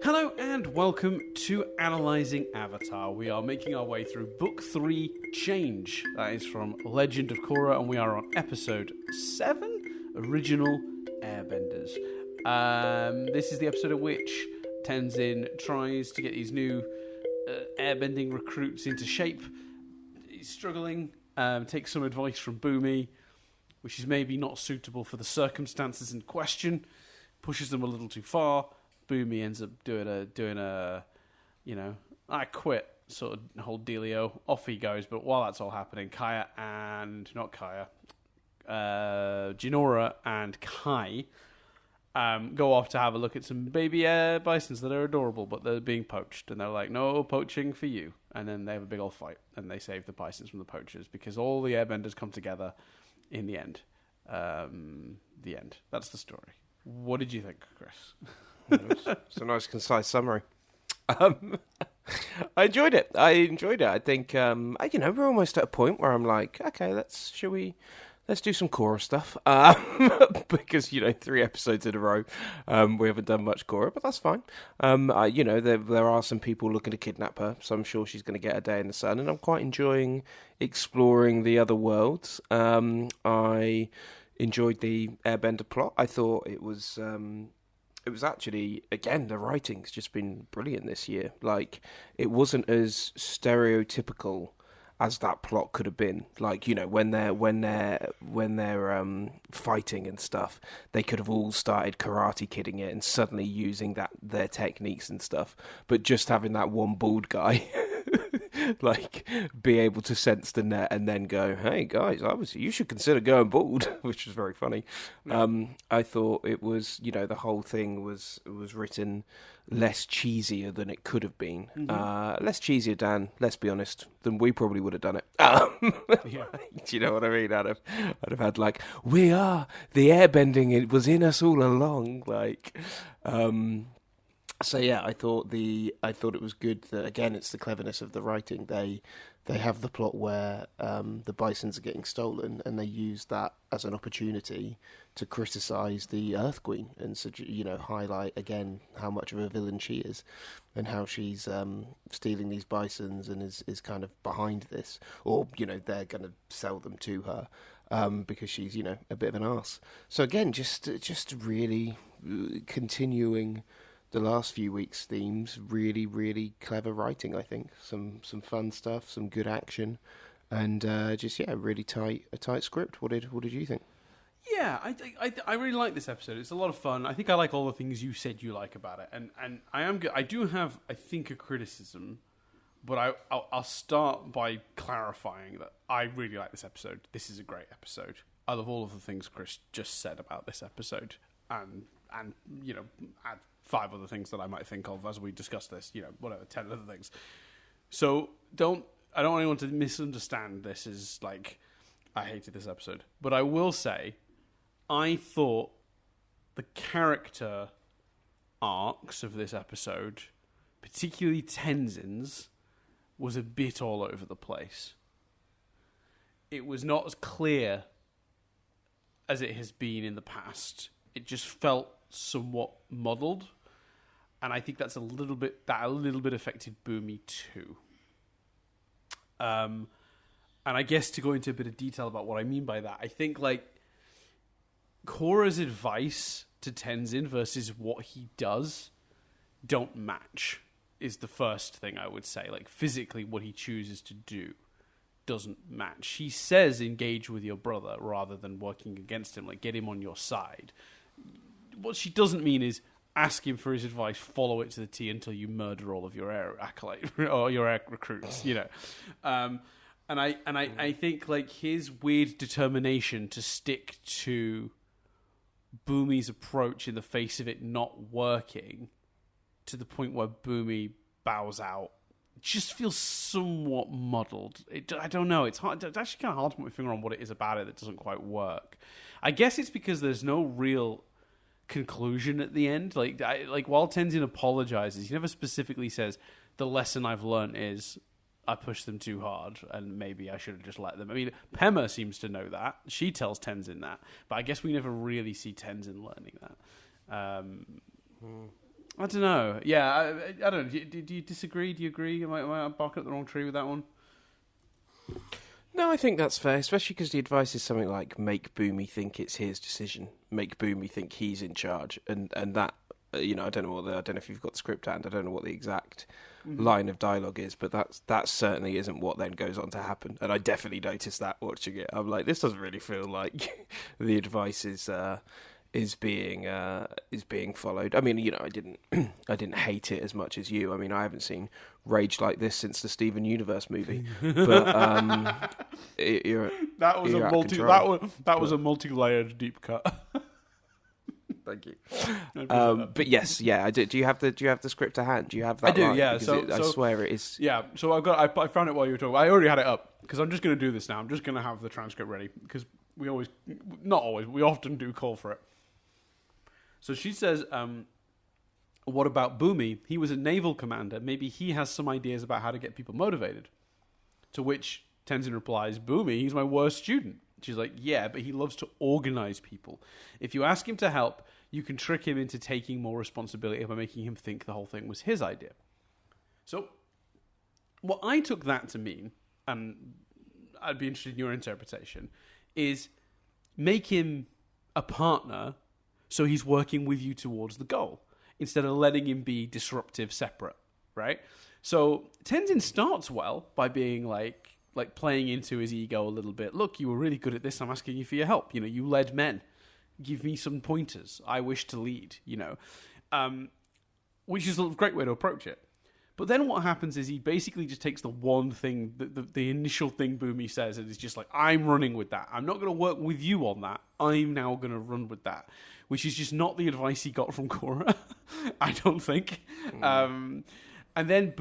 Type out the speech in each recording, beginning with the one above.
Hello and welcome to Analysing Avatar. We are making our way through Book 3, Change. That is from Legend of Korra, and we are on Episode 7, Original Airbenders. This is the episode in which Tenzin tries to get these new airbending recruits into shape. He's struggling, takes some advice from Boomy, which is maybe not suitable for the circumstances in question, pushes them a little too far. Boomy ends up doing a I quit sort of whole dealio. Off he goes. But while that's all happening, Jinora and Kai go off to have a look at some baby bisons that are adorable, but they're being poached. And they're like, no poaching for you. And then they have a big old fight, and they save the bisons from the poachers because all the airbenders come together in the end. The end. That's the story. What did you think, Chris? It's a nice, concise summary. I enjoyed it. I think, we're almost at a point where I'm like, okay, let's do some Korra stuff. Because, 3 episodes in a row, we haven't done much Korra, but that's fine. There are some people looking to kidnap her, so I'm sure she's going to get a day in the sun, and I'm quite enjoying exploring the other worlds. I enjoyed the Airbender plot. I thought it was actually, again, the writing's just been brilliant this year. Like, it wasn't as stereotypical as that plot could have been. Like, when they're fighting and stuff, they could have all started Karate Kidding it and suddenly using their techniques and stuff. But just having that one bald guy like be able to sense the net and then go, hey guys, obviously you should consider going bald, which was very funny. Yeah. I thought it was, the whole thing was written less cheesier than it could have been. Mm-hmm. Less cheesier, Dan, let's be honest, than we probably would have done it. Yeah. Do you know what I mean? I'd have had like, we are the airbending, it was in us all along, like So yeah, I thought it was good that, again, it's the cleverness of the writing. They have the plot where the bisons are getting stolen, and they use that as an opportunity to criticize the Earth Queen and highlight again how much of a villain she is, and how she's stealing these bisons and is kind of behind this, or they're going to sell them to her because she's a bit of an arse. So again, just really continuing the last few weeks' themes, really, really clever writing, I think. Some fun stuff, some good action, and really a tight script. What did you think? Yeah, I really like this episode. It's a lot of fun. I think I like all the things you said you like about it, and I am good. I do have, I think, a criticism, but I'll start by clarifying that I really like this episode. This is a great episode. I love all of the things Chris just said about this episode, and add 5 other things that I might think of as we discuss this, 10 other things. So I don't want anyone to misunderstand this as like, I hated this episode. But I will say, I thought the character arcs of this episode, particularly Tenzin's, was a bit all over the place. It was not as clear as it has been in the past. It just felt somewhat muddled, and I think that a little bit affected Boomy too. And I guess to go into a bit of detail about what I mean by that, I think like Korra's advice to Tenzin versus what he does don't match is the first thing I would say. Like, physically, what he chooses to do doesn't match. He says engage with your brother rather than working against him, like get him on your side. What she doesn't mean is ask him for his advice, follow it to the T until you murder all of your air acolyte or your air recruits, And I think like his weird determination to stick to Boomy's approach in the face of it not working, to the point where Boomy bows out, just feels somewhat muddled. I don't know. It's hard. It's actually kind of hard to put my finger on what it is about it that doesn't quite work. I guess it's because there's no real conclusion at the end. Like while Tenzin apologizes, he never specifically says the lesson I've learned is I pushed them too hard and maybe I should have just let them. I mean, Pema seems to know that. She tells Tenzin that, but I guess we never really see Tenzin learning that. I don't know. Yeah, I don't know. Do you disagree? Do you agree? Am I barking up the wrong tree with that one? No, I think that's fair, especially because the advice is something like make Boomy think it's his decision, make Boomy think he's in charge, and that I don't know I don't know if you've got the script and I don't know what the exact line of dialogue is, but that certainly isn't what then goes on to happen, and I definitely noticed that watching it. I'm like, this doesn't really feel like the advice is being followed. I mean, I didn't hate it as much as you. I mean, I haven't seen rage like this since the Steven Universe movie. But that was a multi-layered deep cut. Thank you. But yes, yeah, I do. Do you have the script to hand? Do you have that? I do. line? Yeah. Because I swear it is. Yeah. So I found it while you were talking. I already had it up because I'm just going to do this now. I'm just going to have the transcript ready because we often do call for it. So she says, what about Boomy? He was a naval commander. Maybe he has some ideas about how to get people motivated. To which Tenzin replies, Boomy, he's my worst student. She's like, yeah, but he loves to organize people. If you ask him to help, you can trick him into taking more responsibility by making him think the whole thing was his idea. So what I took that to mean, and I'd be interested in your interpretation, is make him a partner so he's working with you towards the goal instead of letting him be disruptive separate, right? So Tenzin starts well by being like playing into his ego a little bit. Look, you were really good at this. I'm asking you for your help. You led men. Give me some pointers. I wish to lead, which is a great way to approach it. But then what happens is he basically just takes the one thing, the initial thing Boomy says, and is just like, I'm running with that. I'm not going to work with you on that. I'm now going to run with that, which is just not the advice he got from Korra, I don't think. And then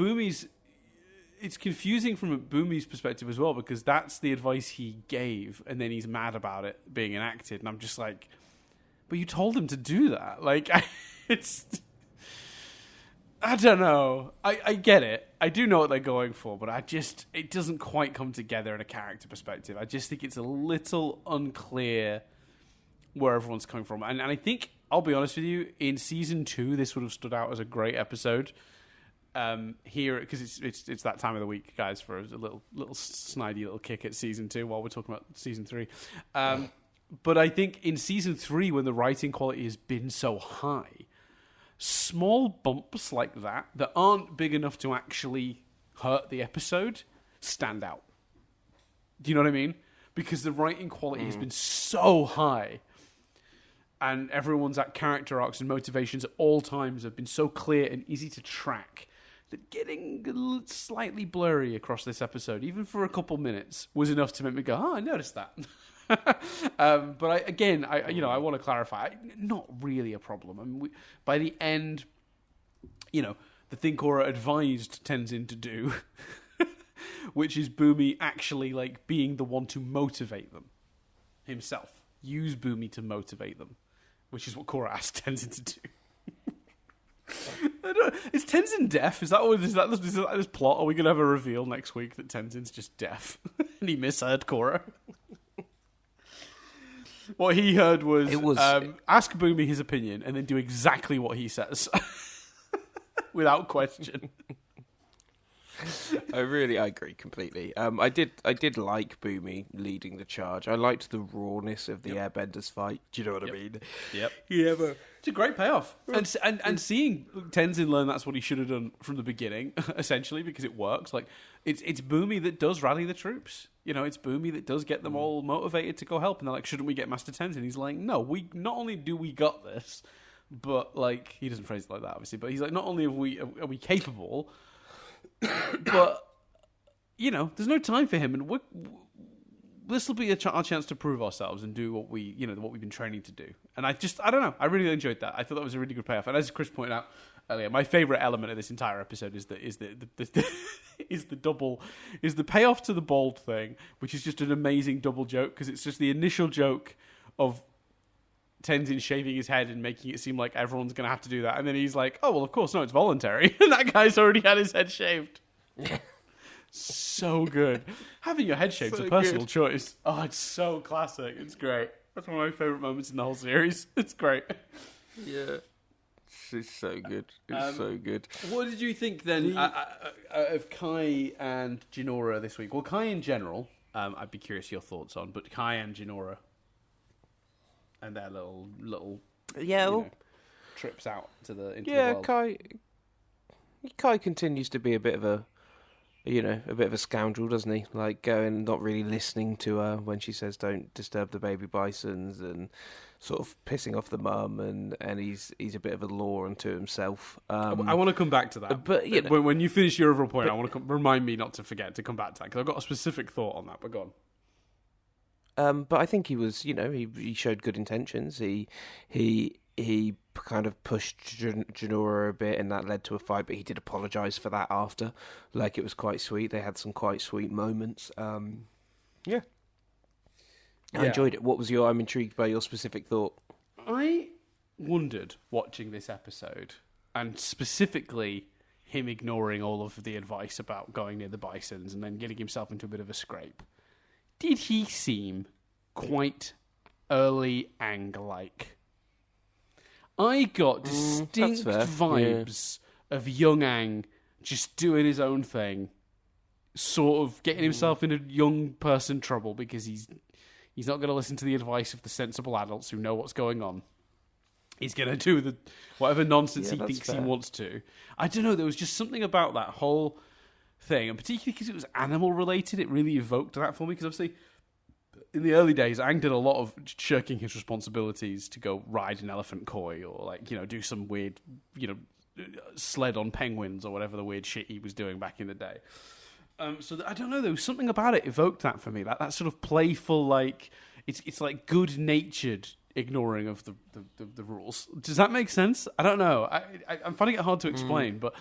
it's confusing from Boomy's perspective as well, because that's the advice he gave, and then he's mad about it being enacted. And I'm just like, but you told him to do that. Like, I don't know. I get it. I do know what they're going for, but it doesn't quite come together in a character perspective. I just think it's a little unclear where everyone's coming from. And I think, I'll be honest with you, in season 2, this would have stood out as a great episode. Here, because it's that time of the week, guys, for a little snidey little kick at season 2 while we're talking about season 3. But I think in season 3, when the writing quality has been so high, small bumps like that aren't big enough to actually hurt the episode stand out. Do you know what I mean? Because the writing quality has been so high, and everyone's at character arcs and motivations at all times have been so clear and easy to track, that getting slightly blurry across this episode, even for a couple minutes, was enough to make me go, "Oh, I noticed that." But I want to clarify, not really a problem. I mean, by the end, the thing Korra advised Tenzin to do, which is Boomy actually being the one to motivate them himself, use Boomy to motivate them, which is what Korra asked Tenzin to do. Is Tenzin deaf? Is that this plot? Are we going to have a reveal next week that Tenzin's just deaf and he misheard Korra? What he heard was ask Boomy his opinion and then do exactly what he says without question. I agree completely. I did like Boomy leading the charge. I liked the rawness of the Airbenders fight. Do you know what I mean? Yep. Yeah, but it's a great payoff. And seeing Tenzin learn that's what he should have done from the beginning, essentially, because it works. It's Boomy that does rally the troops. It's Boomy that does get them all motivated to go help. And they're like, shouldn't we get Master Tenzin? He's like, no, we not only do we got this, but he doesn't phrase it like that, obviously, but he's like, not only are we capable, but there's no time for him, and this will be our chance to prove ourselves and do what we've been training to do. And I don't know, I really enjoyed that. I thought that was a really good payoff. And as Chris pointed out earlier, my favorite element of this entire episode is the payoff to the bald thing, which is just an amazing double joke, because it's just the initial joke of Tenzin shaving his head and making it seem like everyone's going to have to do that. And then he's like, oh, well, of course, no, it's voluntary. And that guy's already had his head shaved. So good. Having your head shaved is a personal choice. Oh, it's so classic. It's great. That's one of my favourite moments in the whole series. It's great. Yeah. It's so good. It's so good. What did you think then of Kai and Jinora this week? Well, Kai in general, I'd be curious your thoughts on, but Kai and Jinora and their little trips out into the world. Kai continues to be a bit of a scoundrel, doesn't he? Like going, not really listening to her when she says don't disturb the baby bisons, and sort of pissing off the mum, and he's a bit of a law unto himself. I want to come back to that, but when you finish your overall point, I want to remind me not to forget to come back to that because I've got a specific thought on that. But go on. But I think he was, he showed good intentions. He kind of pushed Jinora a bit, and that led to a fight. But he did apologise for that after. Like, it was quite sweet. They had some quite sweet moments. I enjoyed it. I'm intrigued by your specific thought. I wondered watching this episode, and specifically him ignoring all of the advice about going near the bisons and then getting himself into a bit of a scrape. Did he seem quite early Aang-like? I got distinct vibes of young Aang just doing his own thing, sort of getting himself into young person trouble because he's not going to listen to the advice of the sensible adults who know what's going on. He's going to do whatever nonsense he thinks he wants to. I don't know, there was just something about that whole thing, and particularly because it was animal-related, it really evoked that for me, because obviously in the early days, Aang did a lot of shirking his responsibilities to go ride an elephant koi or, do some weird, sled on penguins or whatever the weird shit he was doing back in the day. So I don't know, there was something about it evoked that for me, that sort of playful, it's like good-natured ignoring of the rules. Does that make sense? I don't know. I'm finding it hard to explain, but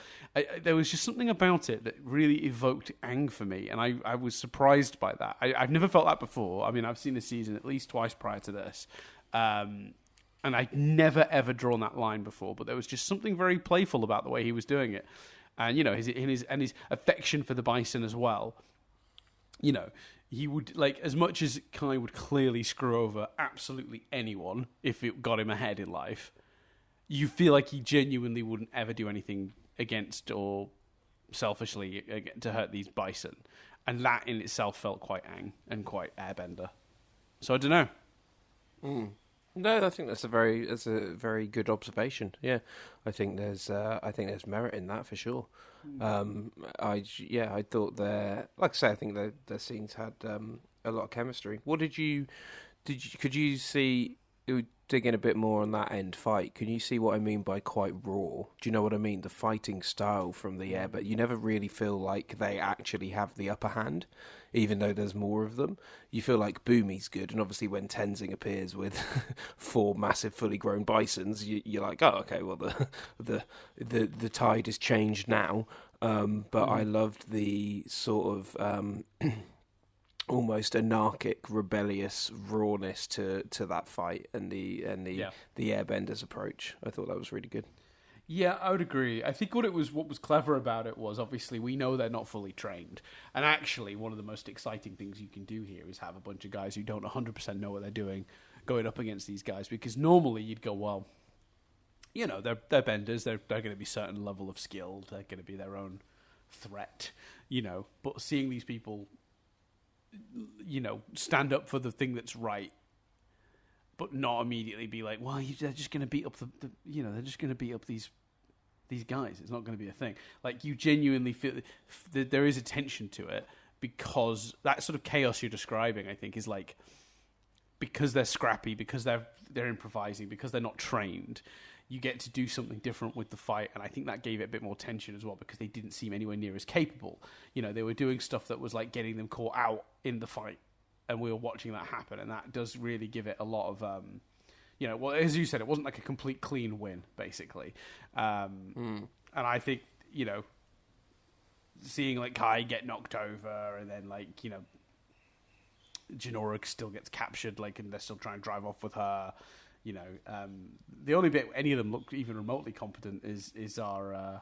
there was just something about it that really evoked Aang for me, and I was surprised by that. I've never felt that before. I mean, I've seen the season at least twice prior to this, and I'd never, ever drawn that line before, but there was just something very playful about the way he was doing it. And, his affection for the bison as well. He would, as much as Kai would clearly screw over absolutely anyone if it got him ahead in life, you feel like he genuinely wouldn't ever do anything against or selfishly to hurt these bison. And that in itself felt quite Aang and quite Airbender. So I don't know. No, I think that's a very good observation. Yeah, I think there's merit in that for sure. I thought I think their scenes had a lot of chemistry. Could you see, digging a bit more on that end fight, can you see what I mean by quite raw? Do you know what I mean? The fighting style from the air, but you never really feel like they actually have the upper hand, even though there's more of them. You feel like Boomy's good, and obviously when Tenzing appears with 4 massive fully grown bisons, you're like, oh, okay, well the tide has changed now. But I loved the sort of almost anarchic, rebellious rawness to that fight, and the Airbenders approach. I thought that was really good. Yeah, I would agree. I think what was clever about it was, obviously we know they're not fully trained, and actually one of the most exciting things you can do here is have a bunch of guys who don't 100% know what they're doing going up against these guys, because normally you'd go, well, they're benders, they're going to be certain level of skill, they're going to be their own threat, but seeing these people stand up for the thing that's right, but not immediately be like, well, they're just going to beat up they're just going to beat up these guys. It's not going to be a thing. Like, you genuinely feel that there is a tension to it, because that sort of chaos you're describing, I think, is like, because they're scrappy, because they're improvising, because they're not trained, you get to do something different with the fight, and I think that gave it a bit more tension as well, because they didn't seem anywhere near as capable. They were doing stuff that was like getting them caught out in the fight, and we were watching that happen, and that does really give it a lot of, well, as you said, it wasn't like a complete clean win, basically. And I think, seeing like Kai get knocked over, and then Jinora still gets captured, and they're still trying to drive off with her. The only bit any of them look even remotely competent is our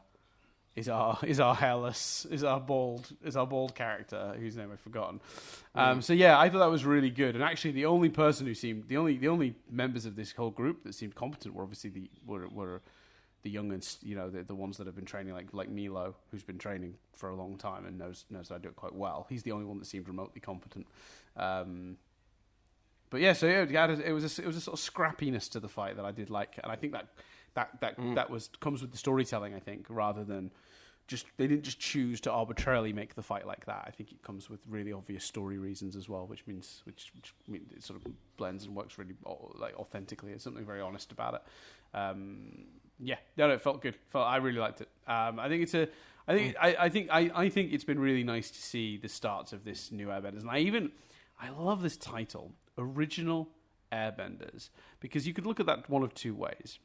bald character whose name I've forgotten. So yeah, I thought that was really good. And actually, the only members of this whole group that seemed competent were obviously the youngest, the ones that have been training, like Milo, who's been training for a long time and knows how to do it quite well. He's the only one that seemed remotely competent. But yeah, so it was a sort of scrappiness to the fight that I did like, and I think that comes with the storytelling. I think rather than they didn't just choose to arbitrarily make the fight like that. I think it comes with really obvious story reasons as well, which means it sort of blends and works really authentically. It's something very honest about it. It felt good. I really liked it. I think it's been really nice to see the starts of this new Airbenders, and I love this title, Original Airbenders, because you could look at that one of two ways.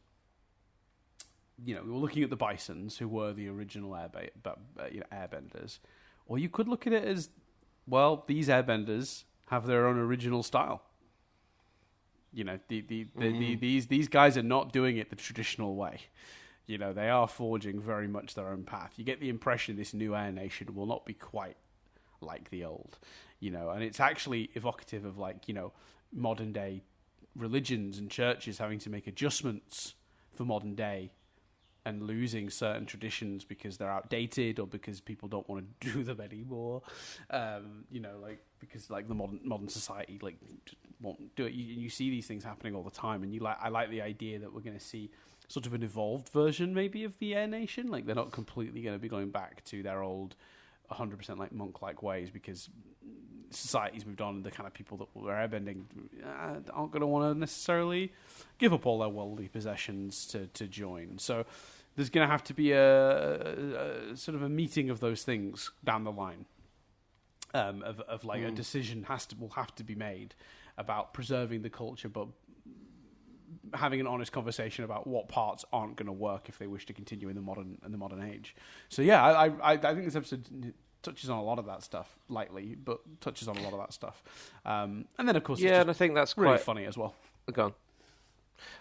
We were looking at the Bisons, who were the original Airbenders, or you could look at it as, well, these Airbenders have their own original style. These guys are not doing it the traditional way. They are forging very much their own path. You get the impression this new Air Nation will not be quite like the old, and it's actually evocative of modern day religions and churches having to make adjustments for modern day and losing certain traditions because they're outdated or because people don't want to do them anymore. Because the modern society won't do it. You see these things happening all the time, and I like the idea that we're going to see sort of an evolved version maybe of the Air Nation. They're not completely going to be going back to their old 100% monk-like ways, because society's moved on, and the kind of people that were airbending aren't going to want to necessarily give up all their worldly possessions to join. So there's going to have to be a sort of a meeting of those things down the line. A decision will have to be made about preserving the culture, but having an honest conversation about what parts aren't going to work if they wish to continue in the modern age. So yeah, I think this episode touches on a lot of that stuff lightly, but touches on a lot of that stuff. And then of course, and I think that's really quite funny as well. Go on.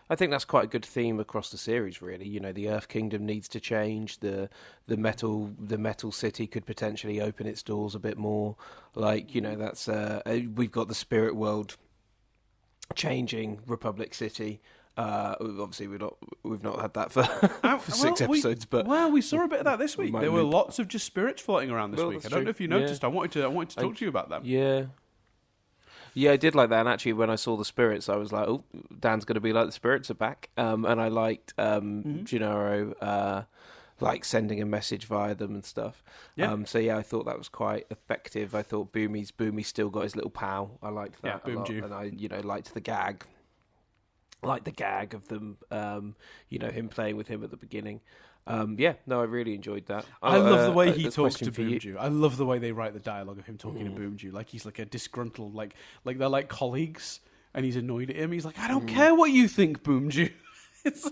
I think that's quite a good theme across the series, really. The Earth Kingdom needs to change. The metal city could potentially open its doors a bit more. That's we've got the spirit world changing Republic City. Obviously, we've not had that for 6 episodes, but we saw a bit of that this week. There were lots of just spirits floating around this week. I don't know if you noticed. Yeah. I wanted to talk to you about them. Yeah, I did like that. And actually, when I saw the spirits, I was like, "Oh, Dan's going to be like the spirits are back." And I liked Gennaro sending a message via them and stuff. Yeah. I thought that was quite effective. I thought Boomy's still got his little pal. I liked that a lot. And I liked the gag. Like the gag of them, him playing with him at the beginning. I really enjoyed that. I love the way he talks to Boomju. I love the way they write the dialogue of him talking to Boomju. He's a disgruntled, they're like colleagues, and he's annoyed at him. He's like, I don't care what you think, Boomju. It's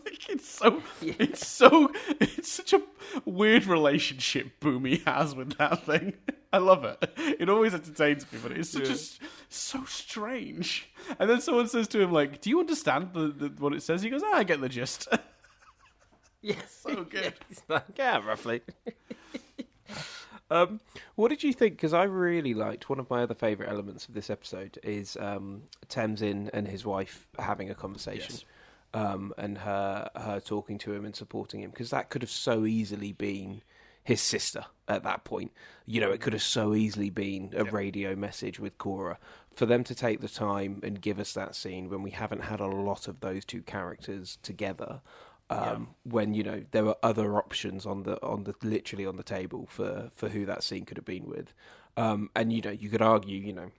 such a weird relationship Boomy has with that thing. I love it. It always entertains me, but it's so strange. And then someone says to him, do you understand what it says? He goes, I get the gist. Yes. So good. Roughly. What did you think? Because I really liked, one of my other favourite elements of this episode is Tamsin and his wife having a conversation. Yes. And her talking to him and supporting him, because that could have so easily been his sister at that point. It could have so easily been a radio message with Korra. For them to take the time and give us that scene when we haven't had a lot of those two characters together, when there were other options on the literally on the table for who that scene could have been with, and you could argue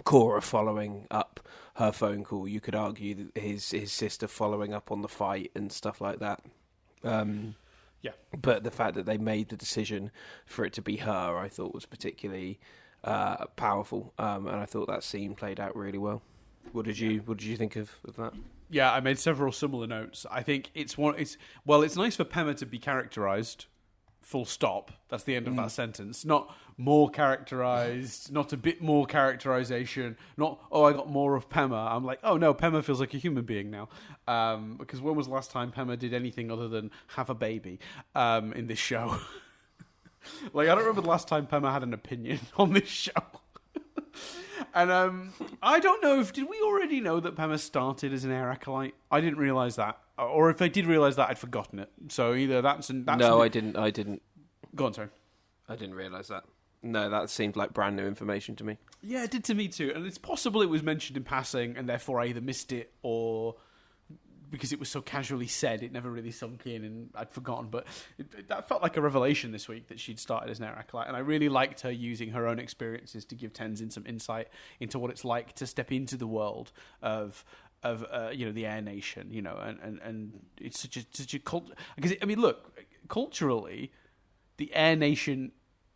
Korra following up her phone call. You could argue his sister following up on the fight and stuff like that. But the fact that they made the decision for it to be her, I thought was particularly powerful, and I thought that scene played out really well. What did you think of that? Yeah, I made several similar notes. I think it's nice for Pema to be characterized. Full stop. That's the end of that sentence. Not more characterized, not a bit more characterization, not, I got more of Pema. I'm like, oh no, Pema feels like a human being now. Because when was the last time Pema did anything other than have a baby in this show? I don't remember the last time Pema had an opinion on this show. And I don't know did we already know that Pema started as an air acolyte? I didn't realize that, or if I did realize that, I'd forgotten it. So either that's no, I didn't. Go on, sorry. I didn't realize that. No, that seemed like brand new information to me. Yeah, it did to me too, and it's possible it was mentioned in passing, and therefore I either missed it or because it was so casually said, it never really sunk in, and I'd forgotten. But that felt like a revelation this week that she'd started as an air acolyte, and I really liked her using her own experiences to give Tenzin some insight into what it's like to step into the world of the Air Nation, and it's such a cult. Because I mean, look, culturally, the Air Nation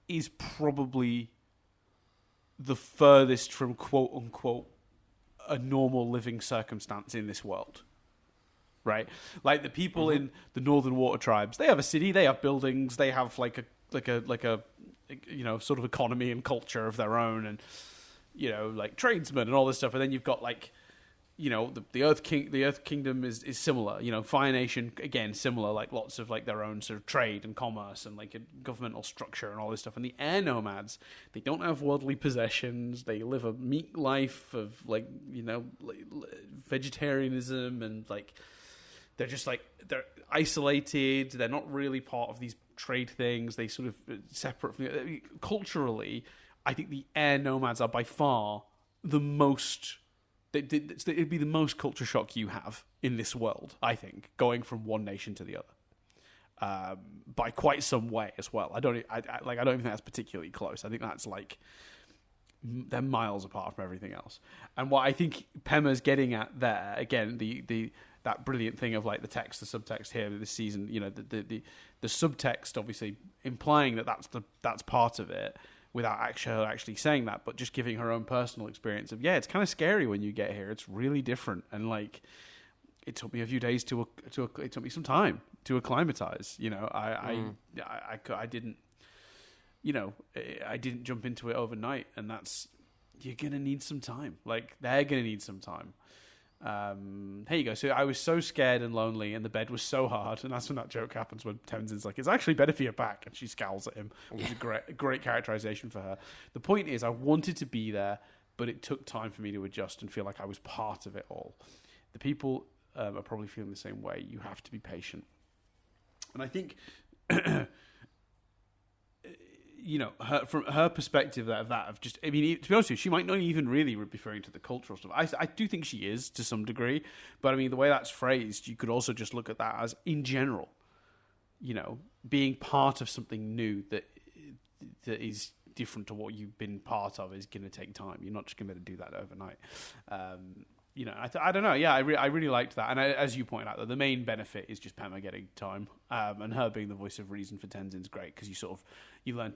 is probably the furthest from quote unquote a normal living circumstance in this world. Right, like the people in the Northern Water Tribes, they have a city, they have buildings, they have like a sort of economy and culture of their own, and like tradesmen and all this stuff. And then you've got like the Earth Kingdom is similar. Fire Nation again similar, like lots of like their own sort of trade and commerce and like a governmental structure and all this stuff. And the Air Nomads, they don't have worldly possessions. They live a meek life of like vegetarianism and like. They're just like, they're isolated. They're not really part of these trade things. They sort of separate from culturally. I think the Air Nomads are by far the most. It'd be the most culture shock you have in this world. I think going from one nation to the other, by quite some way as well. I don't even think that's particularly close. I think that's like they're miles apart from everything else. And what I think Pema's getting at there again, that brilliant thing of like the text, the subtext here this season, the subtext obviously implying that's part of it without actually saying that, but just giving her own personal experience of it's kind of scary when you get here. It's really different, and like it took me a few days it took me some time to acclimatize. I didn't I didn't jump into it overnight, and you're gonna need some time. Like they're gonna need some time. Here you go. So I was so scared and lonely, and the bed was so hard, and that's when that joke happens when Tenzin's like, "It's actually better for your back," and she scowls at him, which is a great characterization for her. The point is, I wanted to be there, but it took time for me to adjust and feel like I was part of it all. The people are probably feeling the same way. You have to be patient, and I think. From her perspective of just, I mean, to be honest with you, she might not even really be referring to the cultural stuff. I do think she is to some degree, but I mean, the way that's phrased, you could also just look at that as in general, being part of something new that is different to what you've been part of is going to take time. You're not just going to do that overnight. I don't know. Yeah, I really liked that. And as you pointed out, the main benefit is just Pema getting time, and her being the voice of reason for Tenzin's great because you learn.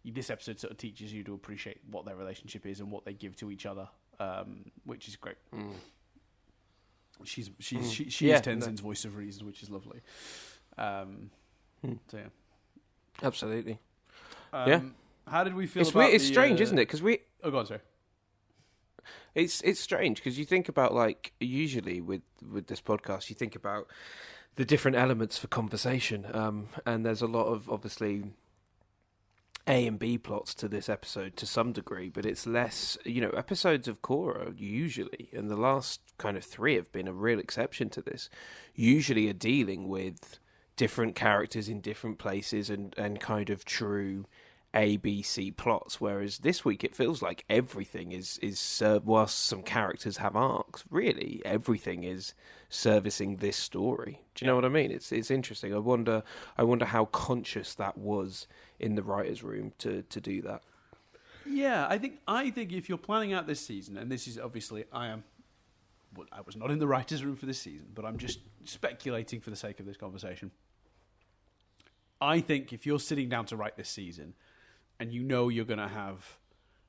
This episode sort of teaches you to appreciate what their relationship is and what they give to each other, which is great. Mm. She is Tenzin's voice of reason, which is lovely. So yeah, absolutely. How did we feel? It's strange, isn't it? Because we. Oh, go on, sorry. It's strange because you think about like usually with this podcast, you think about the different elements for conversation, and there's a lot of obviously A and B plots to this episode to some degree, but it's less, episodes of Korra usually, and the last kind of 3 have been a real exception to this, usually are dealing with different characters in different places and kind of true A, B, C plots, whereas this week it feels like everything is whilst some characters have arcs, really everything is servicing this story. Do you know what I mean? It's interesting. I wonder how conscious that was in the writers' room to do that. Yeah, I think if you're planning out this season, and this is obviously I was not in the writers' room for this season, but I'm just speculating for the sake of this conversation. I think if you're sitting down to write this season, and you're going to have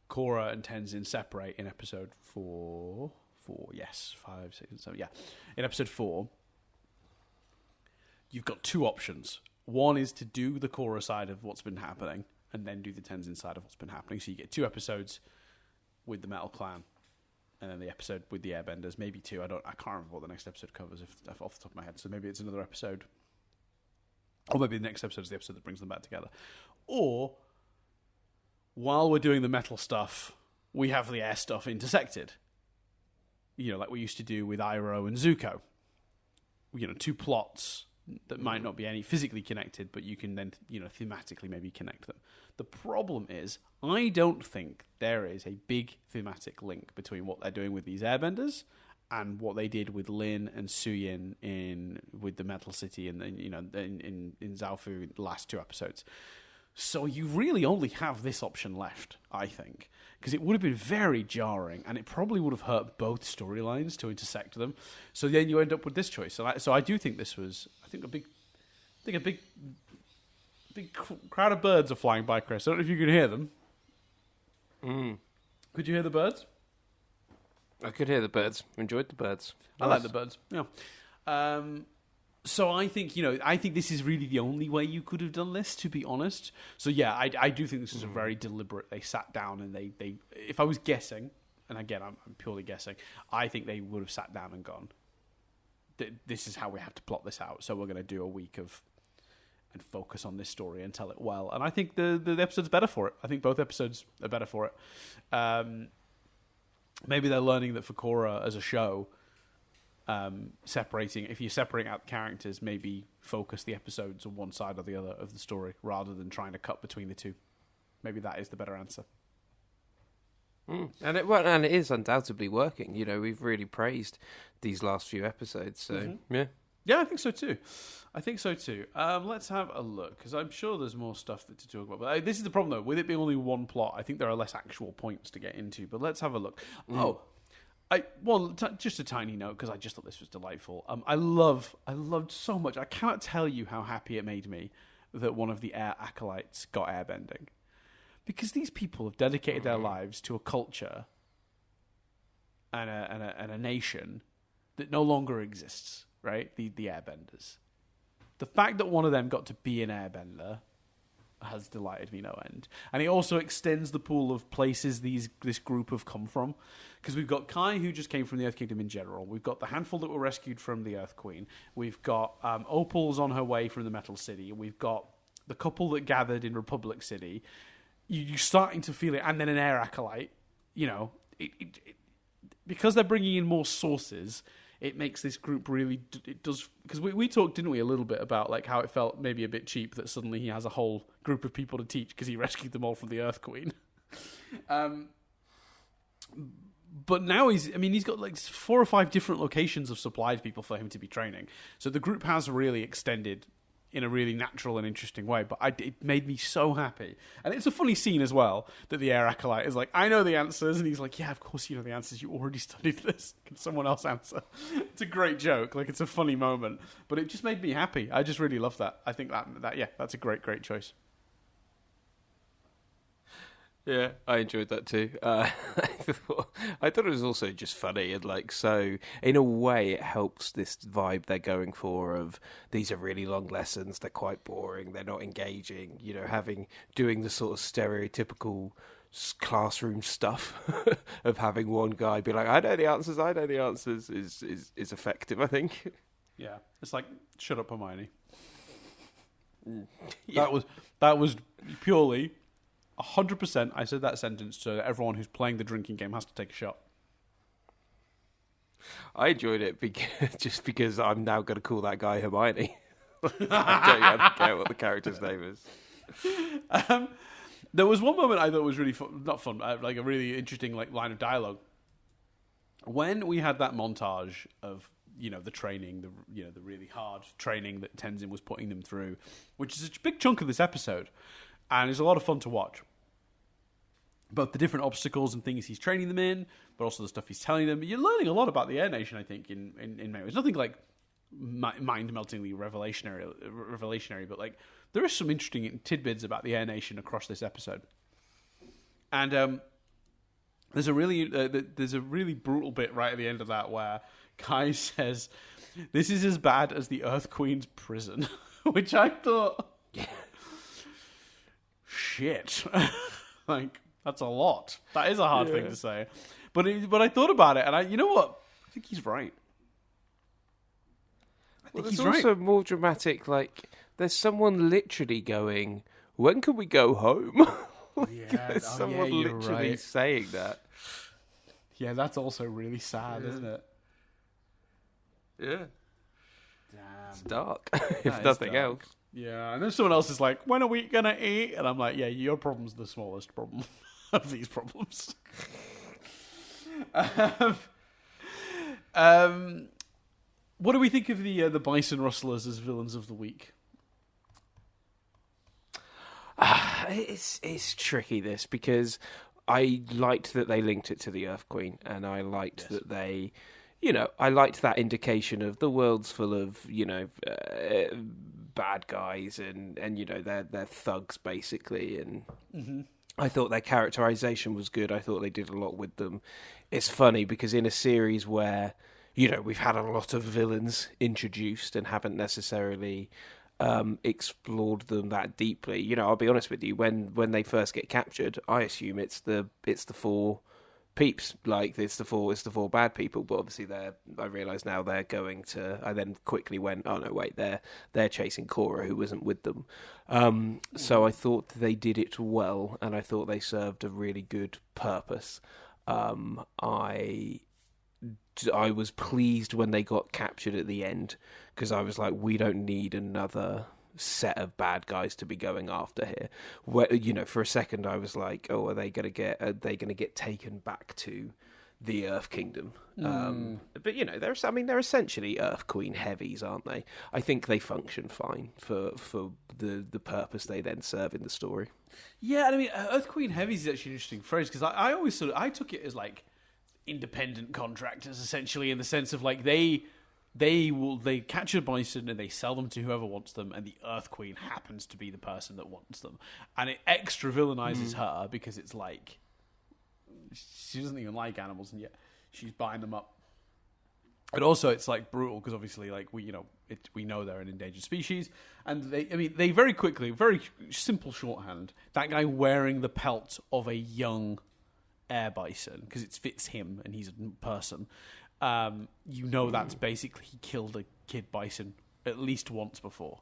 Korra and Tenzin separate in episode 4. 5, 6, and 7. Yeah. In episode 4, you've got 2 options. One is to do the Korra side of what's been happening, and then do the Tenzin side of what's been happening. So you get 2 episodes with the Metal Clan, and then the episode with the Airbenders. Maybe 2. I can't remember what the next episode covers if off the top of my head. So maybe it's another episode. Or maybe the next episode is the episode that brings them back together. Or while we're doing the metal stuff, we have the air stuff intersected. Like we used to do with Iroh and Zuko. Two plots that might not be any physically connected, but you can then, thematically maybe connect them. The problem is, I don't think there is a big thematic link between what they're doing with these airbenders and what they did with Lin and Suyin with the Metal City and then, in Zaofu the last 2 episodes. So you really only have this option left, I think, because it would have been very jarring, and it probably would have hurt both storylines to intersect them. So then you end up with this choice. So I do think this was, a big crowd of birds are flying by, Chris. I don't know if you could hear them. Could you hear the birds? I could hear the birds. Enjoyed the birds. I like the birds. Yeah. So I think, this is really the only way you could have done this, to be honest. So yeah, I do think this is a very deliberate. They sat down and they if I was guessing, and again, I'm purely guessing, I think they would have sat down and gone, this is how we have to plot this out. So we're going to do a week and focus on this story and tell it well. And I think the episode's better for it. I think both episodes are better for it. Maybe they're learning that for Korra as a show, if you're separating out the characters, maybe focus the episodes on one side or the other of the story rather than trying to cut between the two. Maybe that is the better answer. And it is undoubtedly working. We've really praised these last few episodes. So Yeah, I think so too. Let's have a look, because I'm sure there's more stuff to talk about. But this is the problem, though. With it being only one plot, I think there are less actual points to get into. But let's have a look. Just a tiny note, because I just thought this was delightful. I loved so much. I cannot tell you how happy it made me that one of the air acolytes got airbending. Because these people have dedicated their lives to a culture and a nation that no longer exists, right? The airbenders. The fact that one of them got to be an airbender has delighted me no end. And it also extends the pool of places this group have come from. Because we've got Kai, who just came from the Earth Kingdom in general. We've got the handful that were rescued from the Earth Queen. We've got Opal's on her way from the Metal City. We've got the couple that gathered in Republic City. You're starting to feel it. And then an air acolyte. Because they're bringing in more sources, it makes this group really... It does... Because we talked, didn't we, a little bit about like how it felt maybe a bit cheap that suddenly he has a whole group of people to teach because he rescued them all from the Earth Queen. But now he's got like 4 or 5 different locations of supply to people for him to be training. So the group has really extended in a really natural and interesting way. But it made me so happy. And it's a funny scene as well, that the air acolyte is like, I know the answers. And he's like, yeah, of course you know the answers. You already studied this. Can someone else answer? It's a great joke. Like, it's a funny moment. But it just made me happy. I just really love that. I think that's a great, great choice. Yeah, I enjoyed that too. I thought it was also just funny and like, so in a way it helps this vibe they're going for of these are really long lessons, they're quite boring, they're not engaging, doing the sort of stereotypical classroom stuff of having one guy be like, I know the answers is effective, I think. Yeah, it's like, shut up, Hermione. Yeah. That was purely 100%. I said that sentence to everyone who's playing the drinking game has to take a shot. I enjoyed it just because I'm now going to call that guy Hermione. I don't care what the character's name is. There was one moment I thought was really fun, not fun, like a really interesting line of dialogue. When we had that montage of the training, the really hard training that Tenzin was putting them through, which is a big chunk of this episode, and it's a lot of fun to watch. Both the different obstacles and things he's training them in, but also the stuff he's telling them. You're learning a lot about the Air Nation, I think, in many ways. Nothing like mind-meltingly revelationary, but like there is some interesting tidbits about the Air Nation across this episode. And there's a really brutal bit right at the end of that where Kai says, "This is as bad as the Earth Queen's prison," which I thought, shit, like. That's a lot. That is a hard thing to say. But I thought about it, and you know what? I think he's right. There's also more dramatic, like, there's someone literally going, when can we go home? There's someone literally saying that. Yeah, that's also really sad, isn't it? Yeah. Damn. It's dark, if nothing else. Yeah, and then someone else is like, when are we going to eat? And I'm like, yeah, your problem's the smallest problem of these problems. What do we think of the Bison Rustlers as villains of the week? It's tricky, this, because I liked that they linked it to the Earth Queen, and I liked that they... I liked that indication of the world's full of, bad guys and they're thugs, basically. And I thought their characterization was good. I thought they did a lot with them. It's funny because in a series where, we've had a lot of villains introduced and haven't necessarily explored them that deeply. I'll be honest with you, when they first get captured, I assume it's the four peeps, like it's the four bad people, but obviously I realise now they're going to... I then quickly went, oh no, wait, they're chasing Korra, who wasn't with them. So I thought they did it well, and I thought they served a really good purpose. I was pleased when they got captured at the end, because I was like, we don't need another set of bad guys to be going after here. Where, for a second I was like, oh, are they going to get taken back to the Earth Kingdom? But they're essentially Earth Queen heavies, aren't they? I think they function fine for the purpose they then serve in the story. Yeah, and I mean, Earth Queen heavies is actually an interesting phrase, because I always I took it as like independent contractors, essentially, in the sense of like they catch a bison and they sell them to whoever wants them, and the Earth Queen happens to be the person that wants them, and it extra villainizes her because it's like she doesn't even like animals, and yet she's buying them up. And also, it's like brutal because obviously, like we know they're an endangered species, and they very quickly, very simple shorthand, that guy wearing the pelt of a young air bison because it fits him and he's a person. That's basically he killed a kid bison at least once before,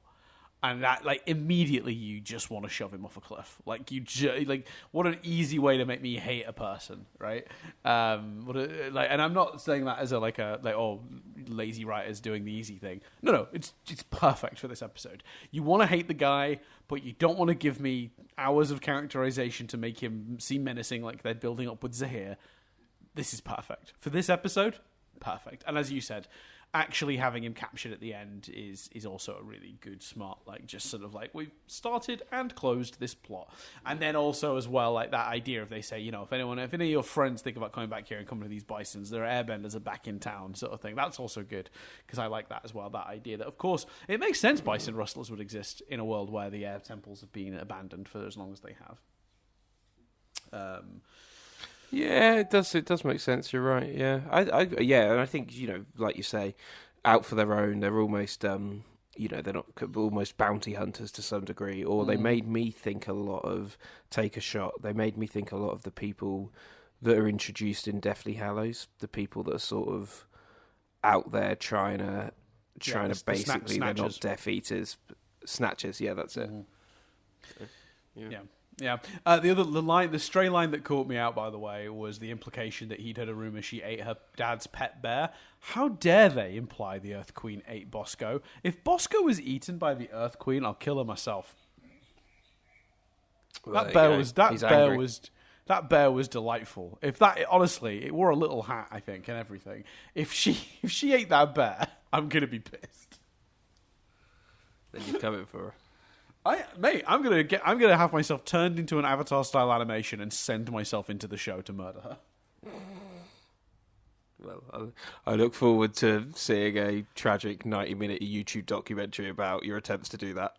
and that like immediately you just want to shove him off a cliff. Like what an easy way to make me hate a person, right? And I'm not saying that as lazy writers doing the easy thing. No, it's perfect for this episode. You want to hate the guy, but you don't want to give me hours of characterization to make him seem menacing, like they're building up with Zahir. This is perfect for this episode. Perfect. And as you said, actually having him captured at the end is also a really good, smart, like just sort of like we've started and closed this plot. And then also as well, like that idea of they say, if any of your friends think about coming back here and coming to these bisons, their airbenders are back in town, sort of thing. That's also good because I like that as well. That idea that, of course, it makes sense bison rustlers would exist in a world where the air temples have been abandoned for as long as they have. Yeah, it does. It does make sense. You're right. Yeah, and I think like you say, out for their own. They're almost, they're not almost bounty hunters to some degree. Or they made me think a lot of Take a Shot. They made me think a lot of the people that are introduced in Deathly Hallows. The people that are sort of out there trying to basically they're not Death Eaters, Snatchers. Yeah, that's it. Yeah. Yeah. The stray line that caught me out, by the way, was the implication that he'd heard a rumor she ate her dad's pet bear. How dare they imply the Earth Queen ate Bosco? If Bosco was eaten by the Earth Queen, I'll kill her myself. Well, that bear was delightful. If that, honestly, it wore a little hat, I think, and everything. If she ate that bear, I'm gonna be pissed. Then you're coming for her. I'm gonna have myself turned into an Avatar style animation and send myself into the show to murder her. Well, I look forward to seeing a tragic 90-minute YouTube documentary about your attempts to do that.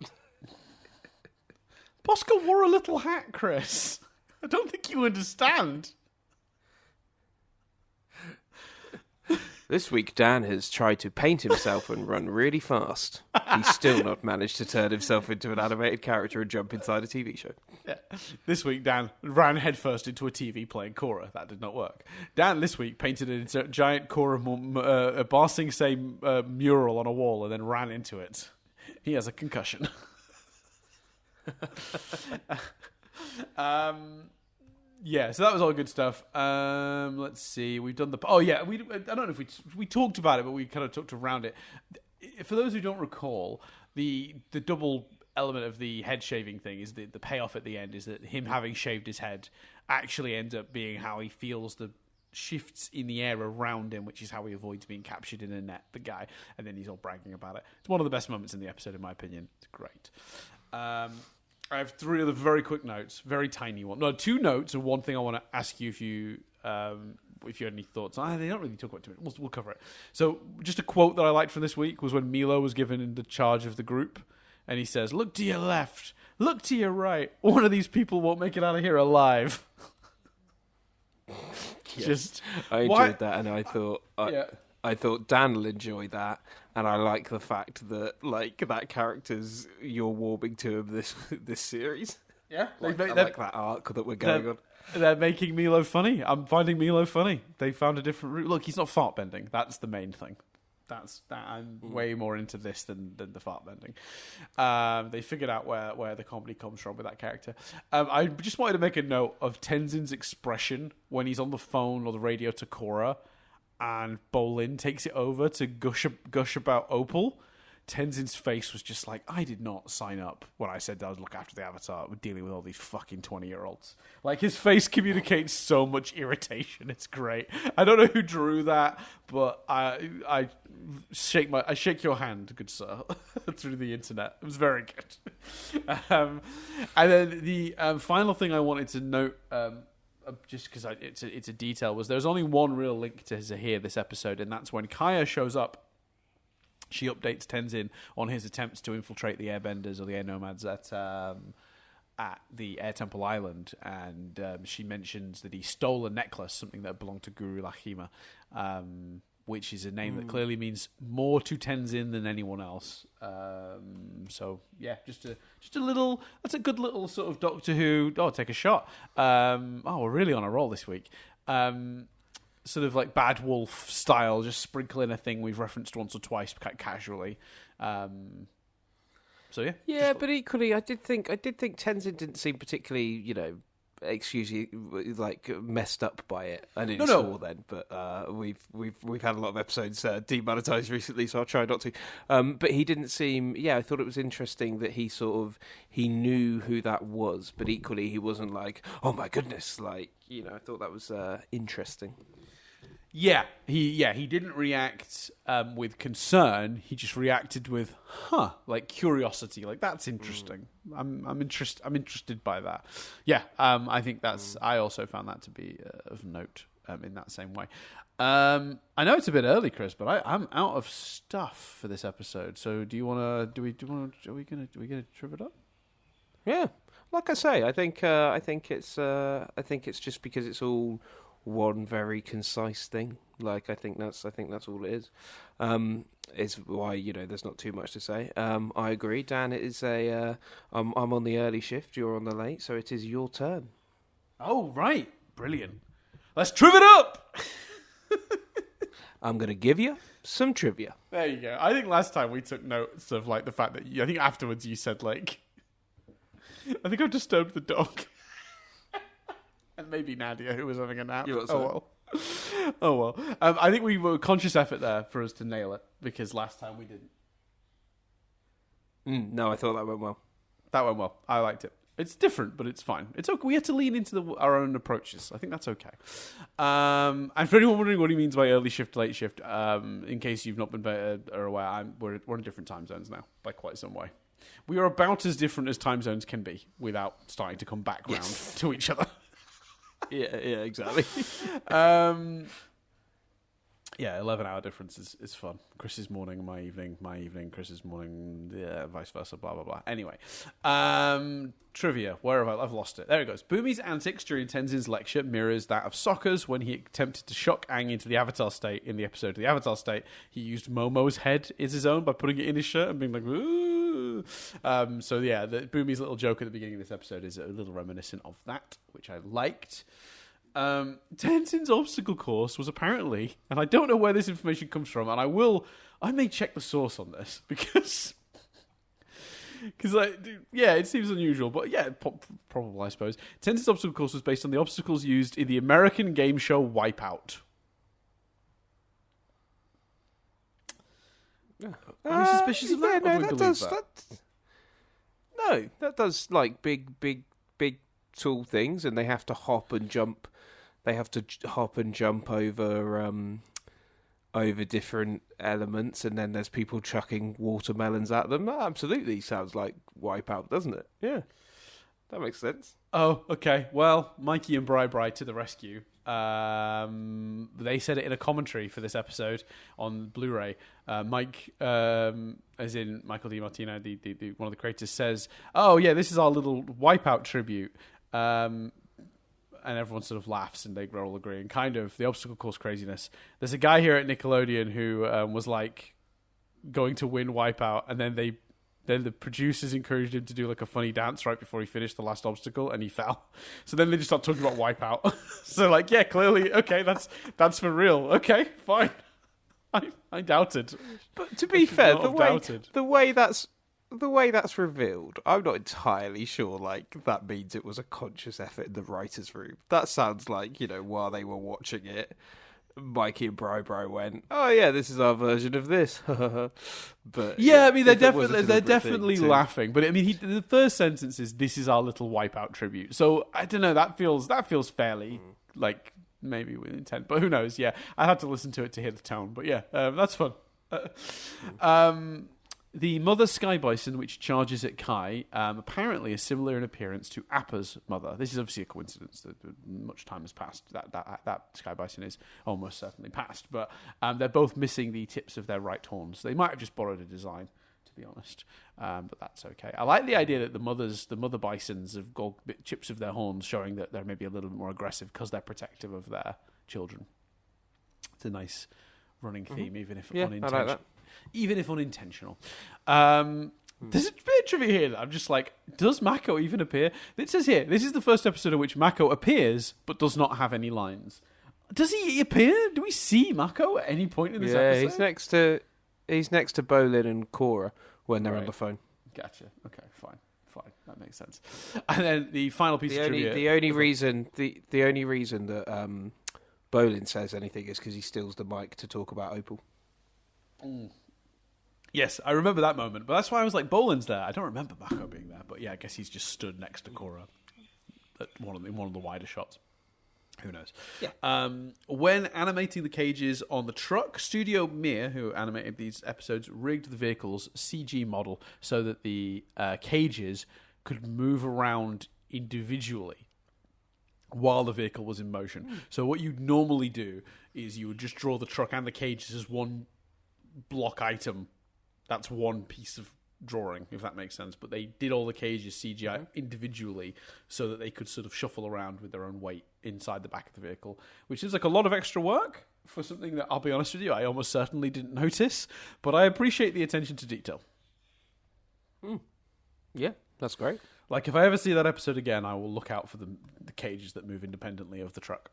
Bosco wore a little hat, Chris. I don't think you understand. This week, Dan has tried to paint himself and run really fast. He's still not managed to turn himself into an animated character and jump inside a TV show. Yeah. This week, Dan ran headfirst into a TV playing Korra. That did not work. Dan, this week, painted a giant Korra Ba Sing Se mural on a wall and then ran into it. He has a concussion. Yeah, so that was all good stuff. Let's see. We've done the... Oh, yeah. I don't know if we talked about it, but we kind of talked around it. For those who don't recall, the double element of the head shaving thing is the payoff at the end is that him having shaved his head actually ends up being how he feels the shifts in the air around him, which is how he avoids being captured in a net, the guy. And then he's all bragging about it. It's one of the best moments in the episode, in my opinion. It's great. I have 3 other very quick notes, very tiny one. No, 2 notes, and one thing I want to ask you if you had any thoughts. They don't really talk about it. We'll cover it. So, just a quote that I liked from this week was when Milo was given in the charge of the group, and he says, "Look to your left, look to your right. One of these people won't make it out of here alive." Yes. I enjoyed that, and I thought, I thought Dan will enjoy that. And I like the fact that, that character's you're warming to him this series. Yeah. I like that arc that we're going on. They're making Milo funny. I'm finding Milo funny. They found a different route. Look, he's not fart bending. That's the main thing. I'm way more into this than the fart bending. They figured out where the comedy comes from with that character. I just wanted to make a note of Tenzin's expression when he's on the phone or the radio to Korra, and Bolin takes it over to gush about Opal. Tenzin's face was just like, I did not sign up when I said that I would look after the Avatar. We're dealing with all these fucking 20-year-olds. His face communicates so much irritation. It's great. I don't know who drew that, but I shake your hand, good sir, through the internet. It was very good. And then the final thing I wanted to note, just because it's a detail, was there's only one real link to Zahir this episode, and that's when Kaya shows up. She updates Tenzin on his attempts to infiltrate the Airbenders or the Air Nomads at the Air Temple Island, and she mentions that he stole a necklace, something that belonged to Guru Lakhima, which is a name that clearly means more to Tenzin than anyone else. So yeah, just a little. That's a good little sort of Doctor Who. Oh, take a shot. We're really on a roll this week. Sort of like Bad Wolf style, just sprinkle in a thing we've referenced once or twice quite casually. So yeah. Yeah, but equally, I did think Tenzin didn't seem particularly, messed up by it. I didn't swore then, but we've had a lot of episodes demonetized recently, so I'll try not to. But he didn't seem. Yeah, I thought it was interesting that he knew who that was, but equally he wasn't like, oh my goodness, I thought that was interesting. Yeah, he didn't react with concern. He just reacted with, curiosity. That's interesting. I'm interested by that. Yeah, I think that's. I also found that to be of note in that same way. I know it's a bit early, Chris, but I'm out of stuff for this episode. So do you want to? Are we gonna trip it up? Yeah, like I say, I think it's just because it's all one very concise thing. I think that's all it is. Is why there's not too much to say. I agree, Dan. It is I'm on the early shift. You're on the late, so it is your turn. Oh right, brilliant. Let's trip it up. I'm gonna give you some trivia. There you go. I think last time we took notes of the fact that I think afterwards you said I think I've disturbed the dog. And maybe Nadia, who was having a nap. Oh well. I think we were conscious effort there for us to nail it, because last time we didn't. No, I thought that went well. That went well. I liked it. It's different, but it's fine. It's okay. We had to lean into our own approaches. I think that's okay. And for anyone wondering what he means by early shift, late shift, in case you've not been or aware, we're in different time zones now by quite some way. We are about as different as time zones can be without starting to come back round to each other. Yeah, exactly. 11-hour difference is fun. Chris's morning, my evening, Chris's morning, vice versa, blah, blah, blah. Anyway, trivia. Where have I've lost it. There it goes. Bumi's antics during Tenzin's lecture mirrors that of Sokka's when he attempted to shock Aang into the Avatar state in the episode of the Avatar state. He used Momo's head as his own by putting it in his shirt and being like, ooh. Bumi's little joke at the beginning of this episode is a little reminiscent of that, which I liked. Tenzin's obstacle course was apparently, and I don't know where this information comes from, and I may check the source on this, because Because, it seems unusual, but yeah, probable, I suppose. Tenz's obstacle course was based on the obstacles used in the American game show Wipeout. Are you suspicious of that? Yeah, no, that does. No, that does like big tall things, and they have to hop and jump. They have to hop and jump over different elements, and then there's people chucking watermelons at them. That absolutely sounds like Wipeout, doesn't it? Yeah, that makes sense. Oh, okay. Well, Mikey and Bri to the rescue. They said it in a commentary for this episode on Blu-ray. Mike, as in Michael DiMartino, the one of the creators, says, "Oh yeah, this is our little Wipeout tribute." And everyone sort of laughs and they all agree. And kind of the obstacle course craziness. There's a guy here at Nickelodeon who was like going to win Wipeout, and then the producers encouraged him to do like a funny dance right before he finished the last obstacle, and he fell. So then they just start talking about Wipeout. So like, yeah, clearly, okay, that's for real. Okay, fine. I doubted. But to be fair, the way that's revealed, I'm not entirely sure, like, that means it was a conscious effort in the writer's room. That sounds like, while they were watching it, Mikey and Bri went, "Oh yeah, this is our version of this." But yeah, I mean, they're definitely laughing. But I mean, the first sentence is, "This is our little Wipeout tribute." So I don't know. That feels fairly like maybe with intent, but who knows? Yeah, I had to listen to it to hear the tone. But yeah, that's fun. The mother sky bison, which charges at Kai, apparently is similar in appearance to Appa's mother. This is obviously a coincidence that much time has passed. That sky bison is almost certainly past, but they're both missing the tips of their right horns. They might have just borrowed a design, to be honest, but that's okay. I like the idea that the mother bisons have got chips of their horns, showing that they're maybe a little bit more aggressive because they're protective of their children. It's a nice running theme, even if unintentional. I like that. Even if unintentional. There's a bit of trivia here that I'm just like, does Mako even appear? It says here, this is the first episode in which Mako appears, but does not have any lines. Does he appear? Do we see Mako at any point in this episode? Yeah, he's next to Bolin and Korra when they're on the phone. Gotcha. Okay, fine. That makes sense. And then the final piece of trivia. The only reason that Bolin says anything is because he steals the mic to talk about Opal. Yes, I remember that moment, but that's why I was like, Bolin's there. I don't remember Mako being there, but yeah, I guess he's just stood next to Korra in one of the wider shots. Who knows? Yeah. When animating the cages on the truck, Studio Mir, who animated these episodes, rigged the vehicle's CG model so that the cages could move around individually while the vehicle was in motion. So what you'd normally do is you would just draw the truck and the cages as one block item. That's one piece of drawing, if that makes sense. But they did all the cages CGI individually so that they could sort of shuffle around with their own weight inside the back of the vehicle, which is like a lot of extra work for something that, I'll be honest with you, I almost certainly didn't notice. But I appreciate the attention to detail. Yeah, that's great. Like, if I ever see that episode again, I will look out for the cages that move independently of the truck.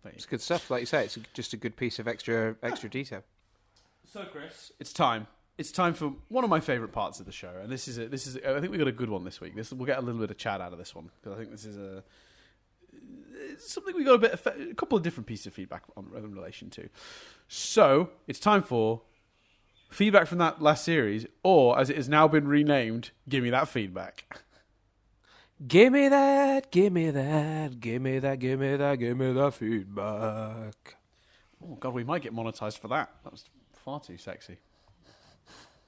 It's good stuff. Like you say, it's just a good piece of extra detail. So, Chris, it's time. It's time for one of my favourite parts of the show, and this is. I think we got a good one this week. We'll get a little bit of chat out of this one because I think this is it's something we got a couple of different pieces of feedback in relation to. So it's time for feedback from that last series, or as it has now been renamed, give me that feedback. Give me that feedback. Oh, God, we might get monetized for that. That was far too sexy.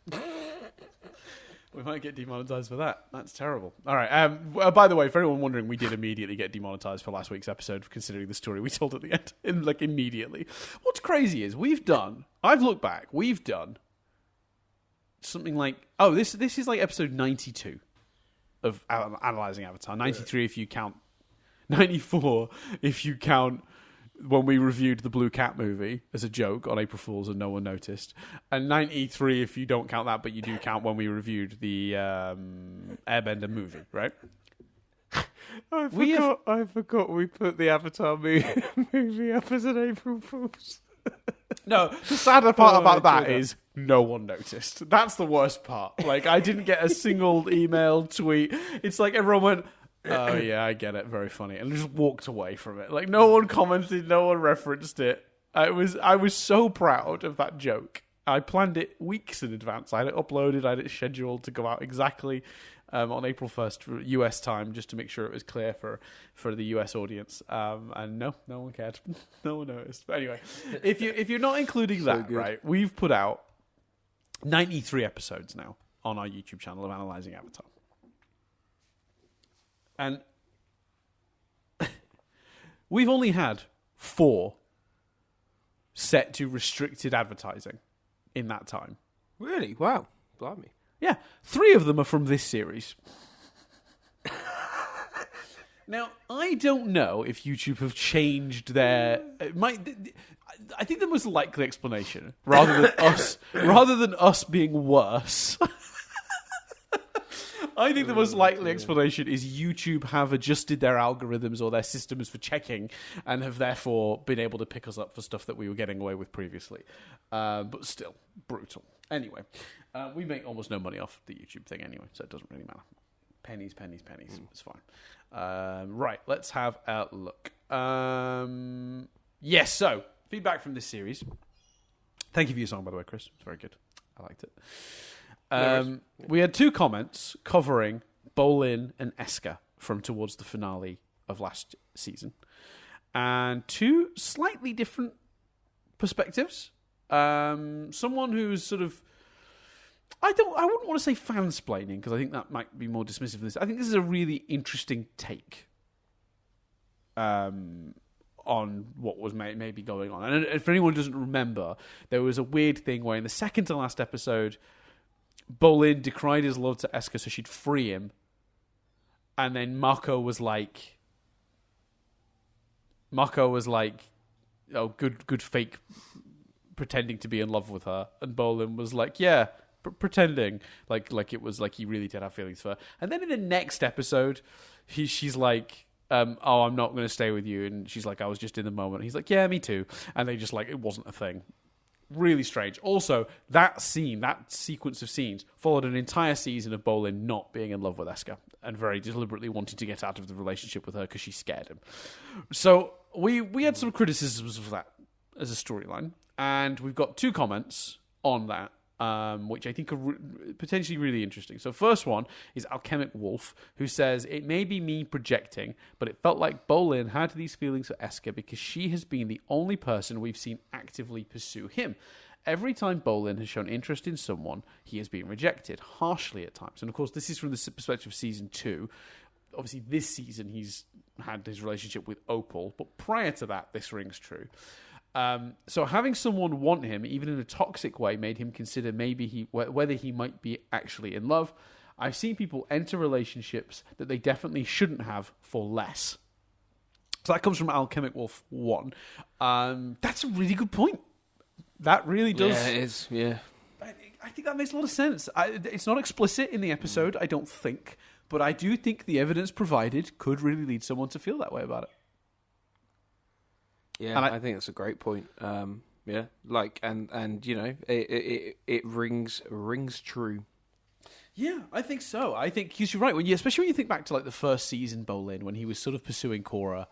We might get demonetized for that. That's terrible. All right. By the way, for anyone wondering, we did immediately get demonetized for last week's episode, considering the story we told at the end. Like, immediately. What's crazy is I've looked back, we've done something like, this is like episode 92. Of Analysing Avatar. 93 if you count... 94 if you count when we reviewed the Blue Cat movie as a joke on April Fool's and no one noticed. And 93 if you don't count that, but you do count when we reviewed the Airbender movie, right? I forgot we put the Avatar movie up as an April Fool's. No, the sadder part about that is no one noticed. That's the worst part. Like, I didn't get a single email, tweet. It's like everyone went, oh yeah, I get it, very funny, and just walked away from it. Like, no one commented, no one referenced it. I was so proud of that joke. I planned it weeks in advance. I had it uploaded, I had it scheduled to go out exactly on April 1st US time, just to make sure it was clear for the US audience. And no one cared. No one noticed. But anyway, if you're not including that, right, we've put out 93 episodes now on our YouTube channel of Analysing Avatar. And we've only had 4 set to restricted advertising in that time. Really? Wow. Blimey. Yeah, 3 of them are from this series. Now, I don't know if YouTube have changed their... I think the most likely explanation, rather than us being worse... I think the most likely explanation is YouTube have adjusted their algorithms or their systems for checking and have therefore been able to pick us up for stuff that we were getting away with previously. But still, brutal. Anyway, we make almost no money off the YouTube thing anyway, so it doesn't really matter. Pennies. It's fine. Right, let's have a look. Yes, so, feedback from this series. Thank you for your song, by the way, Chris. It's very good. I liked it. We had 2 comments covering Bolin and Eska from towards the finale of last season, and 2 slightly different perspectives. Someone who's sort of, I wouldn't want to say fansplaining, because I think that might be more dismissive of this. I think this is a really interesting take on what was maybe going on. And if anyone doesn't remember, there was a weird thing where in the second to last episode, Bolin decried his love to Eska so she'd free him. And then Mako was like, oh, good fake pretending to be in love with her. And Bolin was like, yeah, pretending. Like it was like he really did have feelings for her. And then in the next episode, she's like, oh, I'm not going to stay with you. And she's like, I was just in the moment. He's like, yeah, me too. And they just like, it wasn't a thing. Really strange. Also, that sequence of scenes followed an entire season of Bolin not being in love with Eska and very deliberately wanting to get out of the relationship with her because she scared him. So we had some criticisms of that as a storyline, and we've got 2 comments on that, which I think are potentially really interesting. So first one is Alchemic Wolf, who says, it may be me projecting, but it felt like Bolin had these feelings for Eska because she has been the only person we've seen actively pursue him. Every time Bolin has shown interest in someone, he has been rejected, harshly at times. And of course, this is from the perspective of Season 2. Obviously, this season he's had his relationship with Opal, but prior to that, this rings true. So having someone want him, even in a toxic way, made him consider whether he might be actually in love. I've seen people enter relationships that they definitely shouldn't have for less. So that comes from Alchemic Wolf 1. That's a really good point. That really does. Yeah, it is. Yeah. I think that makes a lot of sense. It's not explicit in the episode, I don't think, but I do think the evidence provided could really lead someone to feel that way about it. Yeah, I think that's a great point. Yeah, like and you know, it rings true. Yeah, I think so. I think because you're right especially when you think back to like the first season Bolin, when he was sort of pursuing Korra,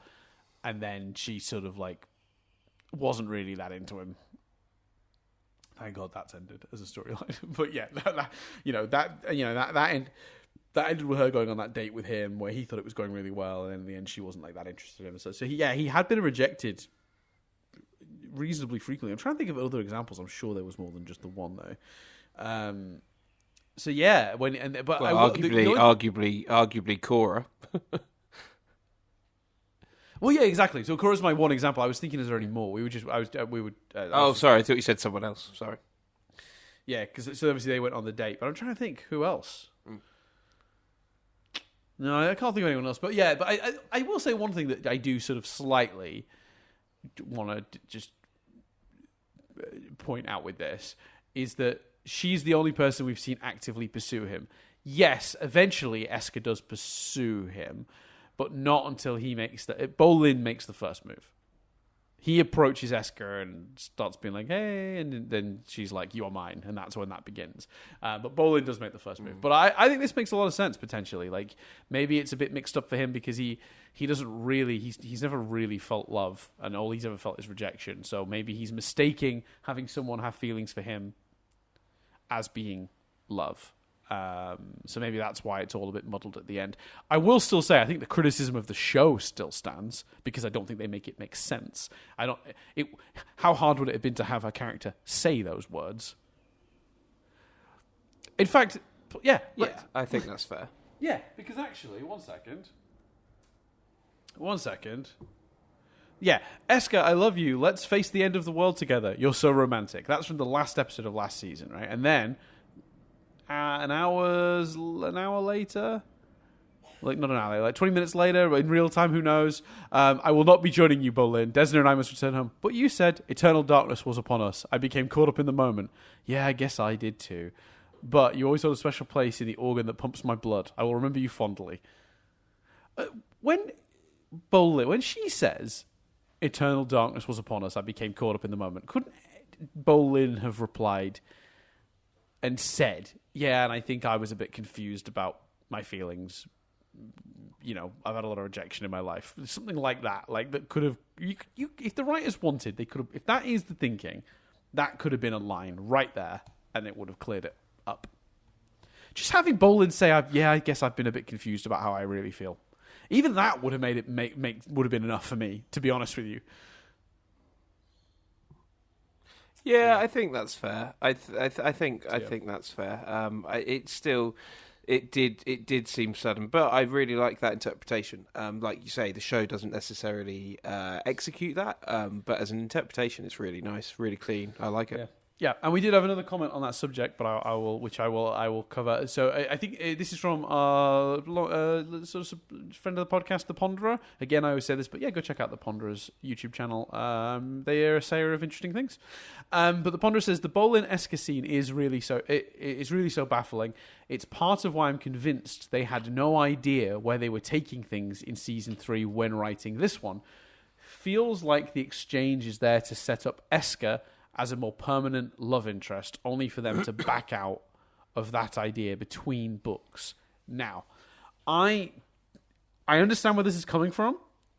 and then she sort of like wasn't really that into him. Thank God that's ended as a storyline. But yeah, that ended with her going on that date with him where he thought it was going really well, and in the end she wasn't like that interested in him. So he had been rejected reasonably frequently. I'm trying to think of other examples. I'm sure there was more than just the one though. So yeah, arguably Korra. Well, yeah, exactly. So Korra's my one example. I was thinking, is there any more? Sorry, I thought you said someone else. Sorry. Yeah, because so obviously they went on the date, but I'm trying to think who else. No, I can't think of anyone else. But yeah, but I will say one thing that I do sort of slightly want to just point out with this is that she's the only person we've seen actively pursue him. Yes, eventually Eska does pursue him, but not until Bolin makes the first move. he approaches Eska and starts being like, hey, and then she's like, you are mine, and that's when that begins. But Bolin does make the first move. But I think this makes a lot of sense, potentially. Like, maybe it's a bit mixed up for him because he doesn't really, he's never really felt love, and all he's ever felt is rejection. So maybe he's mistaking having someone have feelings for him as being love. So maybe that's why it's all a bit muddled at the end. I will still say I think the criticism of the show still stands because I don't think they make it make sense. How hard would it have been to have a character say those words? In fact, yeah, I think that's fair. Yeah, because actually, one second. Yeah, Eska, I love you. Let's face the end of the world together. You're so romantic. That's from the last episode of last season, right? And then an hour later, like not an hour, like 20 minutes later, in real time, who knows? I will not be joining you, Bolin. Desna and I must return home. But you said eternal darkness was upon us. I became caught up in the moment. Yeah, I guess I did too. But you always hold a special place in the organ that pumps my blood. I will remember you fondly. When she says eternal darkness was upon us, I became caught up in the moment, couldn't Bolin have replied and said, yeah, and I think I was a bit confused about my feelings. You know, I've had a lot of rejection in my life. Something like that. Like, that could have... You, if the writers wanted, they could have... If that is the thinking, that could have been a line right there, and it would have cleared it up. Just having Bolin say, I guess I've been a bit confused about how I really feel. Even that would have made it would have been enough for me, to be honest with you. Yeah, I think that's fair. I think that's fair. It did seem sudden, but I really like that interpretation. Like you say, the show doesn't necessarily execute that, but as an interpretation, it's really nice, really clean. I like it. Yeah, and we did have another comment on that subject, but I will cover. So I think this is from sort of friend of the podcast, The Ponderer. Again, I always say this, but yeah, go check out The Ponderer's YouTube channel. They are a sayer of interesting things. But The Ponderer says the Bolin Eska scene is really so baffling. It's part of why I'm convinced they had no idea where they were taking things in season 3 when writing this one. Feels like the exchange is there to set up Eska as a more permanent love interest, only for them to back out of that idea between books. Now, I understand where this is coming from,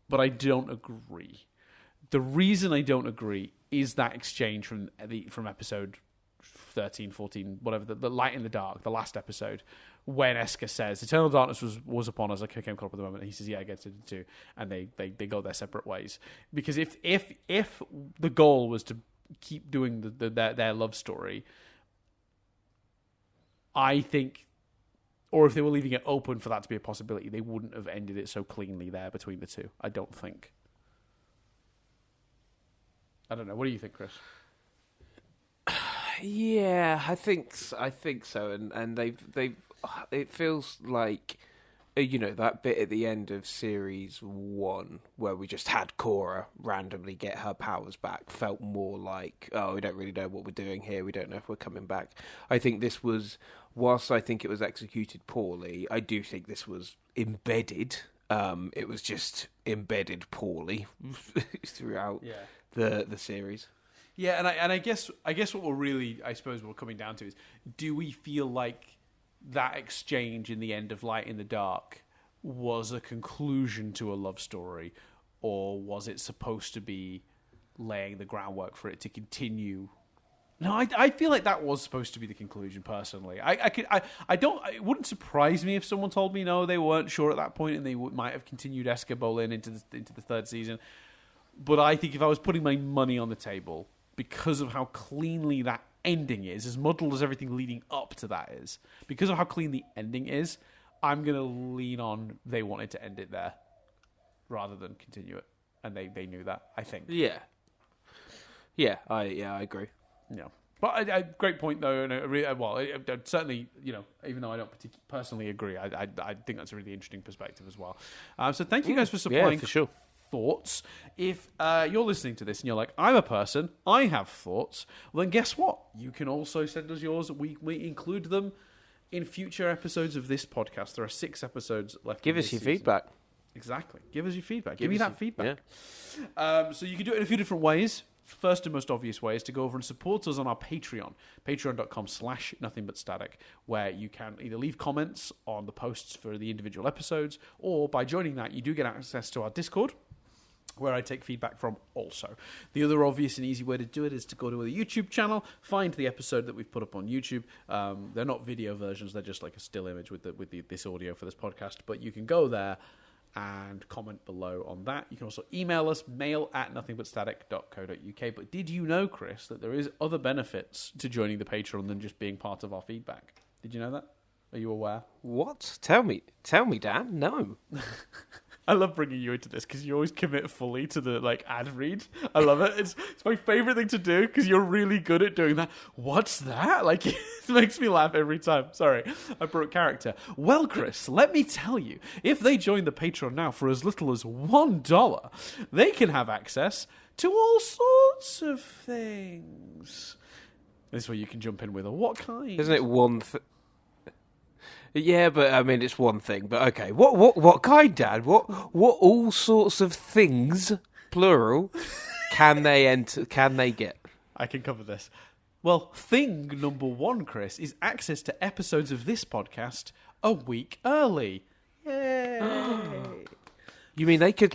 but I don't agree. The reason I don't agree is that exchange from episode 13, 14, whatever, the Light in the Dark, the last episode, when Eska says, eternal darkness was upon us, I came caught up at the moment, and he says, yeah, I get it too, and they go their separate ways. Because if the goal was to keep doing their love story, I think, or if they were leaving it open for that to be a possibility, they wouldn't have ended it so cleanly there between the two. I don't think. I don't know. What do you think, Chris? Yeah, I think so, and they've it feels like, you know, that bit at the end of series 1 where we just had Korra randomly get her powers back felt more like, oh, we don't really know what we're doing here. We don't know if we're coming back. I think this was, whilst I think it was executed poorly, I do think this was embedded. It was just embedded poorly throughout the series. Yeah, and I guess what we're really, I suppose, what we're coming down to is, do we feel like that exchange in the end of Light in the Dark was a conclusion to a love story, or was it supposed to be laying the groundwork for it to continue? No, I feel like that was supposed to be the conclusion. Personally, it wouldn't surprise me if someone told me no, they weren't sure at that point, and they might have continued Eska Bolin into the third season. But I think if I was putting my money on the table, because of how cleanly that ending is, as muddled as everything leading up to that is, because of how clean the ending is, I'm going to lean on they wanted to end it there rather than continue it. And they knew that, I think. Yeah, I agree. Yeah. But great point, though. And certainly, you know, even though I don't personally agree, I think that's a really interesting perspective as well. So thank you guys for supplying for sure. thoughts. If you're listening to this and you're like, I'm a person, I have thoughts, well, then guess what? You can also send us yours. We include them in future episodes of this podcast. There are 6 episodes left. Give us your feedback. Exactly. Give us your feedback. Give me that feedback. Yeah. So you can do it in a few different ways. First and most obvious way is to go over and support us on our Patreon, patreon.com/nothingbutstatic, where you can either leave comments on the posts for the individual episodes, or by joining that, you do get access to our Discord, where I take feedback from also. The other obvious and easy way to do it is to go to the YouTube channel, find the episode that we've put up on YouTube. They're not video versions, they're just like a still image with this audio for this podcast, but you can go there and comment below on that. You can also email us, mail@nothingbutstatic.co.uk. But did you know, Chris, that there is other benefits to joining the Patreon than just being part of our feedback? Did you know that? Are you aware? What? Tell me, Dan. No. I love bringing you into this because you always commit fully to the ad read. I love it. It's my favorite thing to do because you're really good at doing that. What's that? It makes me laugh every time. Sorry, I broke character. Well, Chris, let me tell you, if they join the Patreon now for as little as $1, they can have access to all sorts of things. This is where you can jump in with what kind? Isn't it one thing? Yeah, but I mean, it's one thing. But okay, what kind, Dad? What all sorts of things, plural, can they enter? Can they get? I can cover this. Well, thing number one, Chris, is access to episodes of this podcast a week early. Yay! You mean they could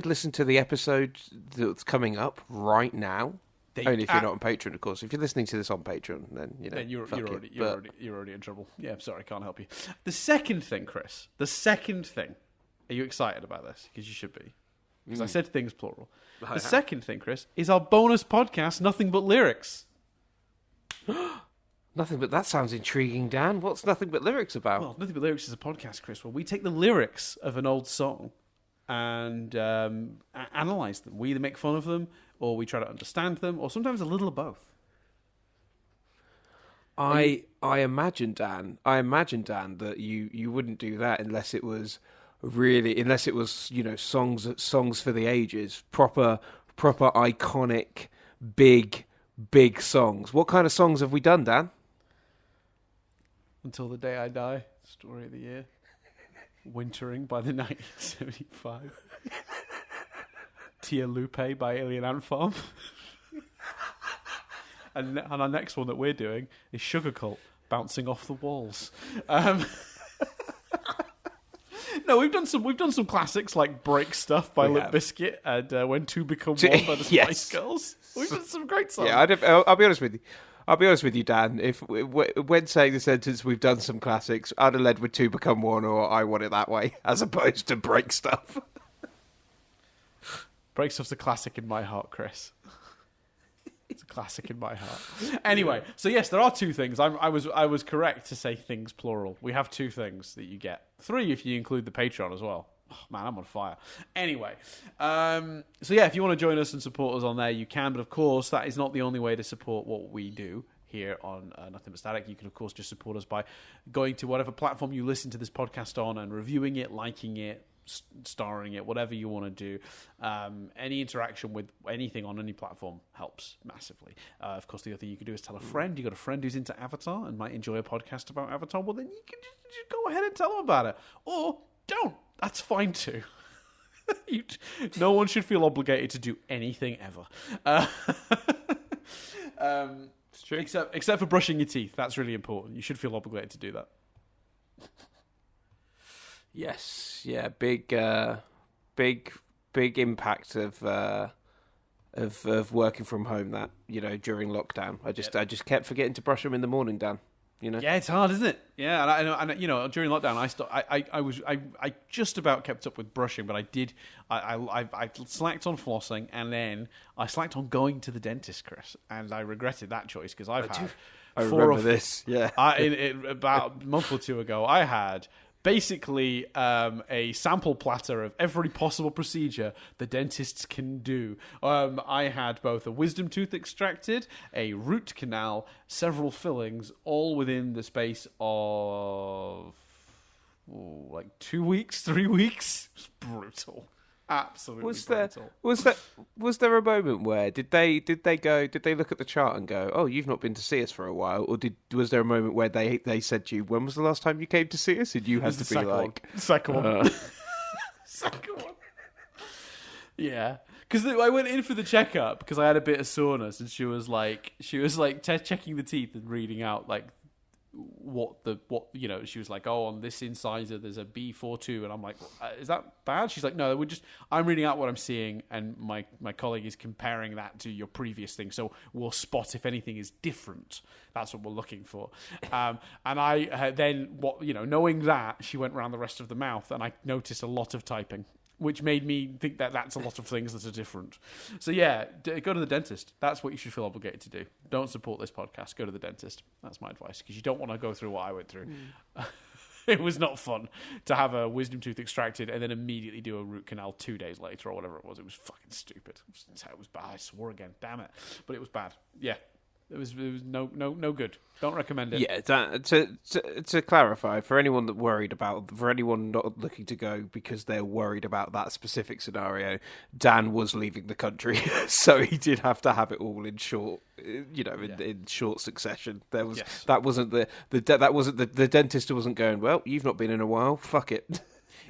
listen to the episode that's coming up right now? Only if you're not on Patreon, of course. If you're listening to this on Patreon, then you're already in trouble. Yeah, sorry, can't help you. The second thing, Chris. Are you excited about this? Because you should be. Because I said things plural. The second thing, Chris, is our bonus podcast, Nothing But Lyrics. Nothing But that sounds intriguing, Dan. What's Nothing But Lyrics about? Well, Nothing But Lyrics is a podcast, Chris, where we take the lyrics of an old song and analyze them. We either make fun of them, or we try to understand them, or sometimes a little of both. I imagine, Dan, that you wouldn't do that unless it was songs for the ages, proper iconic, big songs. What kind of songs have we done, Dan? Until the Day I Die, Story of the Year. Wintering by the 1975. Tia Lupe by Alien Ant Farm. and our next one that we're doing is Sugar Cult, Bouncing Off the Walls. No, we've done some classics like Break Stuff by Limp Bizkit and When Two Become One by the Spice Girls. We've done some great songs. Yeah, I'll be honest with you. I'll be honest with you, Dan. When saying the sentence, we've done some classics, I'd have led with Two Become One or I Want It That Way, as opposed to Break Stuff. Break Stuff's a classic in my heart, Chris. It's a classic in my heart. Anyway, so yes, there are two things. I was correct to say things plural. We have two things that you get. 3 if you include the Patreon as well. Oh, man, I'm on fire. Anyway, so yeah, if you want to join us and support us on there, you can. But of course, that is not the only way to support what we do here on Nothing But Static. You can, of course, just support us by going to whatever platform you listen to this podcast on and reviewing it, liking it, starring it, whatever you want to do. Any interaction with anything on any platform helps massively. Of course, the other thing you could do is tell a friend. You got a friend who's into Avatar and might enjoy a podcast about Avatar. Well, then you can just go ahead and tell them about it, or don't. That's fine too. No one should feel obligated to do anything ever. It's true. Except for brushing your teeth. That's really important. You should feel obligated to do that. Yes, yeah, big impact of working from home. That during lockdown, I just kept forgetting to brush them in the morning, Dan. Yeah, it's hard, isn't it? Yeah, and during lockdown, I just about kept up with brushing, but I slacked on flossing, and then I slacked on going to the dentist, Chris, and I regretted that choice because I remember this. Yeah, about a month or two ago, I had basically a sample platter of every possible procedure the dentists can do. I had both a wisdom tooth extracted, a root canal, several fillings, all within the space of 2 weeks, 3 weeks. It was brutal. Absolutely brutal. Was there a moment where did they look at the chart and go, oh, you've not been to see us for a while, or was there a moment where they said to you, when was the last time you came to see us, and you had to be like, second one. second one. Yeah, because I went in for the checkup because I had a bit of soreness, and she was like checking the teeth and reading out like what she was like, oh, on this incisor there's a B42, and I'm like, is that bad? She's like, no, I'm reading out what I'm seeing, and my colleague is comparing that to your previous thing, so we'll spot if anything is different. That's what we're looking for. And I then knowing that, she went around the rest of the mouth, and I noticed a lot of typing, which made me think that that's a lot of things that are different. So yeah, go to the dentist. That's what you should feel obligated to do. Don't support this podcast. Go to the dentist. That's my advice, because you don't want to go through what I went through. It was not fun to have a wisdom tooth extracted and then immediately do a root canal 2 days later or whatever it was. It was fucking stupid. It was bad. I swore again. Damn it. But it was bad. Yeah. It was no good. Don't recommend it. Yeah, to clarify, for anyone not looking to go because they're worried about that specific scenario, Dan was leaving the country, so he did have to have it all in short, in short succession. There was that wasn't the dentist wasn't going, well, you've not been in a while, fuck it.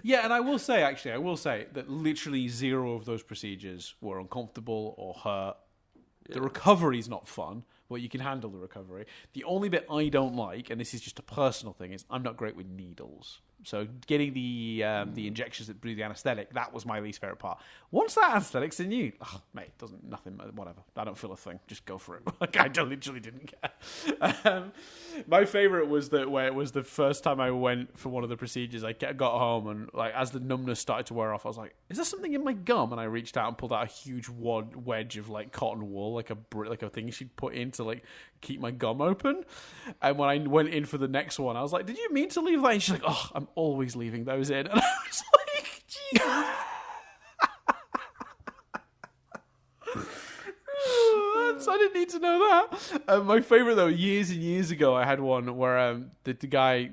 Yeah, and I will say that literally zero of those procedures were uncomfortable or hurt. The recovery's not fun, but you can handle the recovery. The only bit I don't like, and this is just a personal thing, is I'm not great with needles. So getting the injections that do the anaesthetic, that was my least favourite part. Once that anaesthetic's in you, mate, nothing, whatever. I don't feel a thing. Just go for it. Like, I literally didn't care. My favourite was where it was the first time I went for one of the procedures. I got home, and like as the numbness started to wear off, I was like, "Is there something in my gum?" And I reached out and pulled out a huge wedge of like cotton wool, like a thing she'd put in to like keep my gum open. And when I went in for the next one, I was like, "Did you mean to leave that?" And she's like, "Oh, I'm always leaving those in." And I was like, Jesus. I didn't need to know that. My favourite, though, years and years ago, I had one where the guy,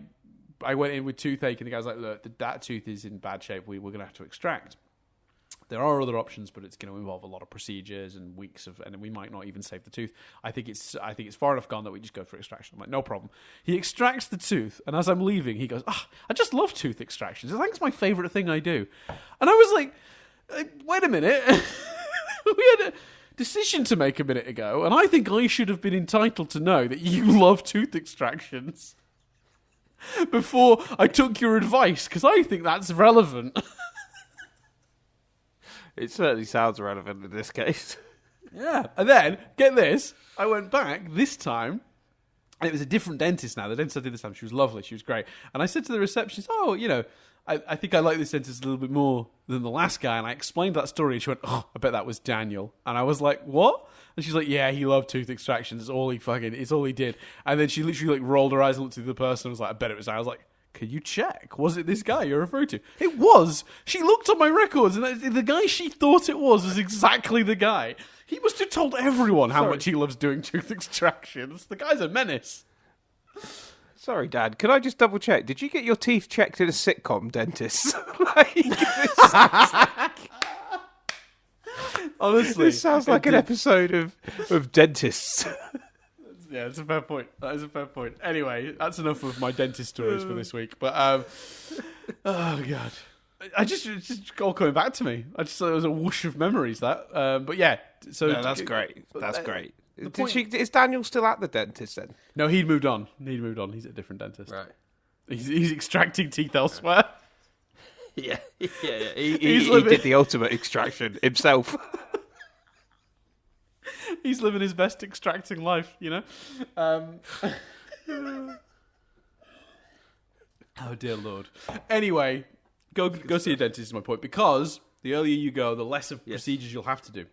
I went in with toothache, and the guy was like, look, that tooth is in bad shape. We're going to have to extract. There are other options, but it's going to involve a lot of procedures and weeks of, and we might not even save the tooth. I think it's far enough gone that we just go for extraction. I'm like, no problem. He extracts the tooth, and as I'm leaving, he goes, I just love tooth extractions. I think it's my favourite thing I do. And I was like, wait a minute. We had a decision to make a minute ago, and I think I should have been entitled to know that you love tooth extractions before I took your advice, because I think that's relevant. It certainly sounds relevant in this case. Yeah. And then, get this, I went back this time, and it was a different dentist now. The dentist I did this time, she was lovely, she was great. And I said to the receptionist, I think I like this dentist a little bit more than the last guy. And I explained that story, and she went, I bet that was Daniel. And I was like, what? And she's like, yeah, he loved tooth extractions. It's all he did. And then she literally like rolled her eyes and looked at the person and was like, I bet it was Daniel. I was like, could you check? Was it this guy you're referring to? It was. She looked on my records, and the guy she thought it was exactly the guy. He must have told everyone how much he loves doing tooth extractions. The guy's a menace. Sorry, Dad. Could I just double check? Did you get your teeth checked in a sitcom, dentist? Honestly, this sounds like an episode of Dentists. Yeah, it's a fair point. That is a fair point. Anyway, that's enough of my dentist stories for this week. But oh god, I just all coming back to me. I just thought it was a whoosh of memories. But yeah, so no, that's great. That's great. Is Daniel still at the dentist then? No, he'd moved on. He's at a different dentist. Right. He's extracting teeth elsewhere. Yeah. He did the ultimate extraction himself. He's living his best extracting life, you know? Oh, dear Lord. Anyway, go see a dentist is my point, because the earlier you go, the less of procedures you'll have to do,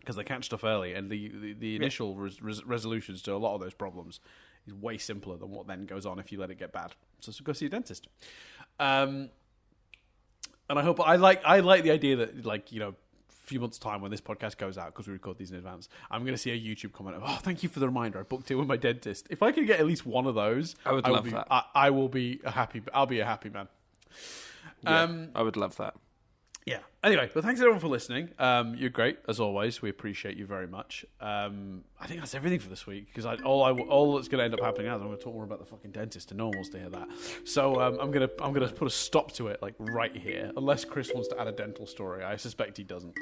because they catch stuff early, and the initial resolutions to a lot of those problems is way simpler than what then goes on if you let it get bad. So go see a dentist. And I hope I like the idea that, like, you know, a few months' time when this podcast goes out, because we record these in advance, I'm going to see a YouTube comment of, thank you for the reminder, I booked it with my dentist. If I could get at least one of those, I would love that. I will be a happy. I'll be a happy man. Yeah, I would love that. Yeah. Anyway, well, thanks everyone for listening. You're great as always. We appreciate you very much. I think that's everything for this week because all that's going to end up happening now is I'm going to talk more about the fucking dentist, and no one wants to hear that. So I'm gonna put a stop to it like right here, unless Chris wants to add a dental story. I suspect he doesn't.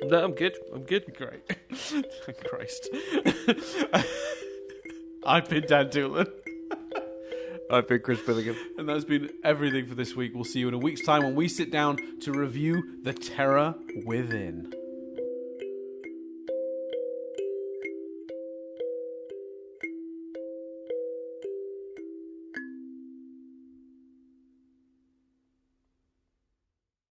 No, I'm good. Great. Christ. I've been Dan Doolan. I've been Chris Billingham. And that's been everything for this week. We'll see you in a week's time when we sit down to review The Terror Within.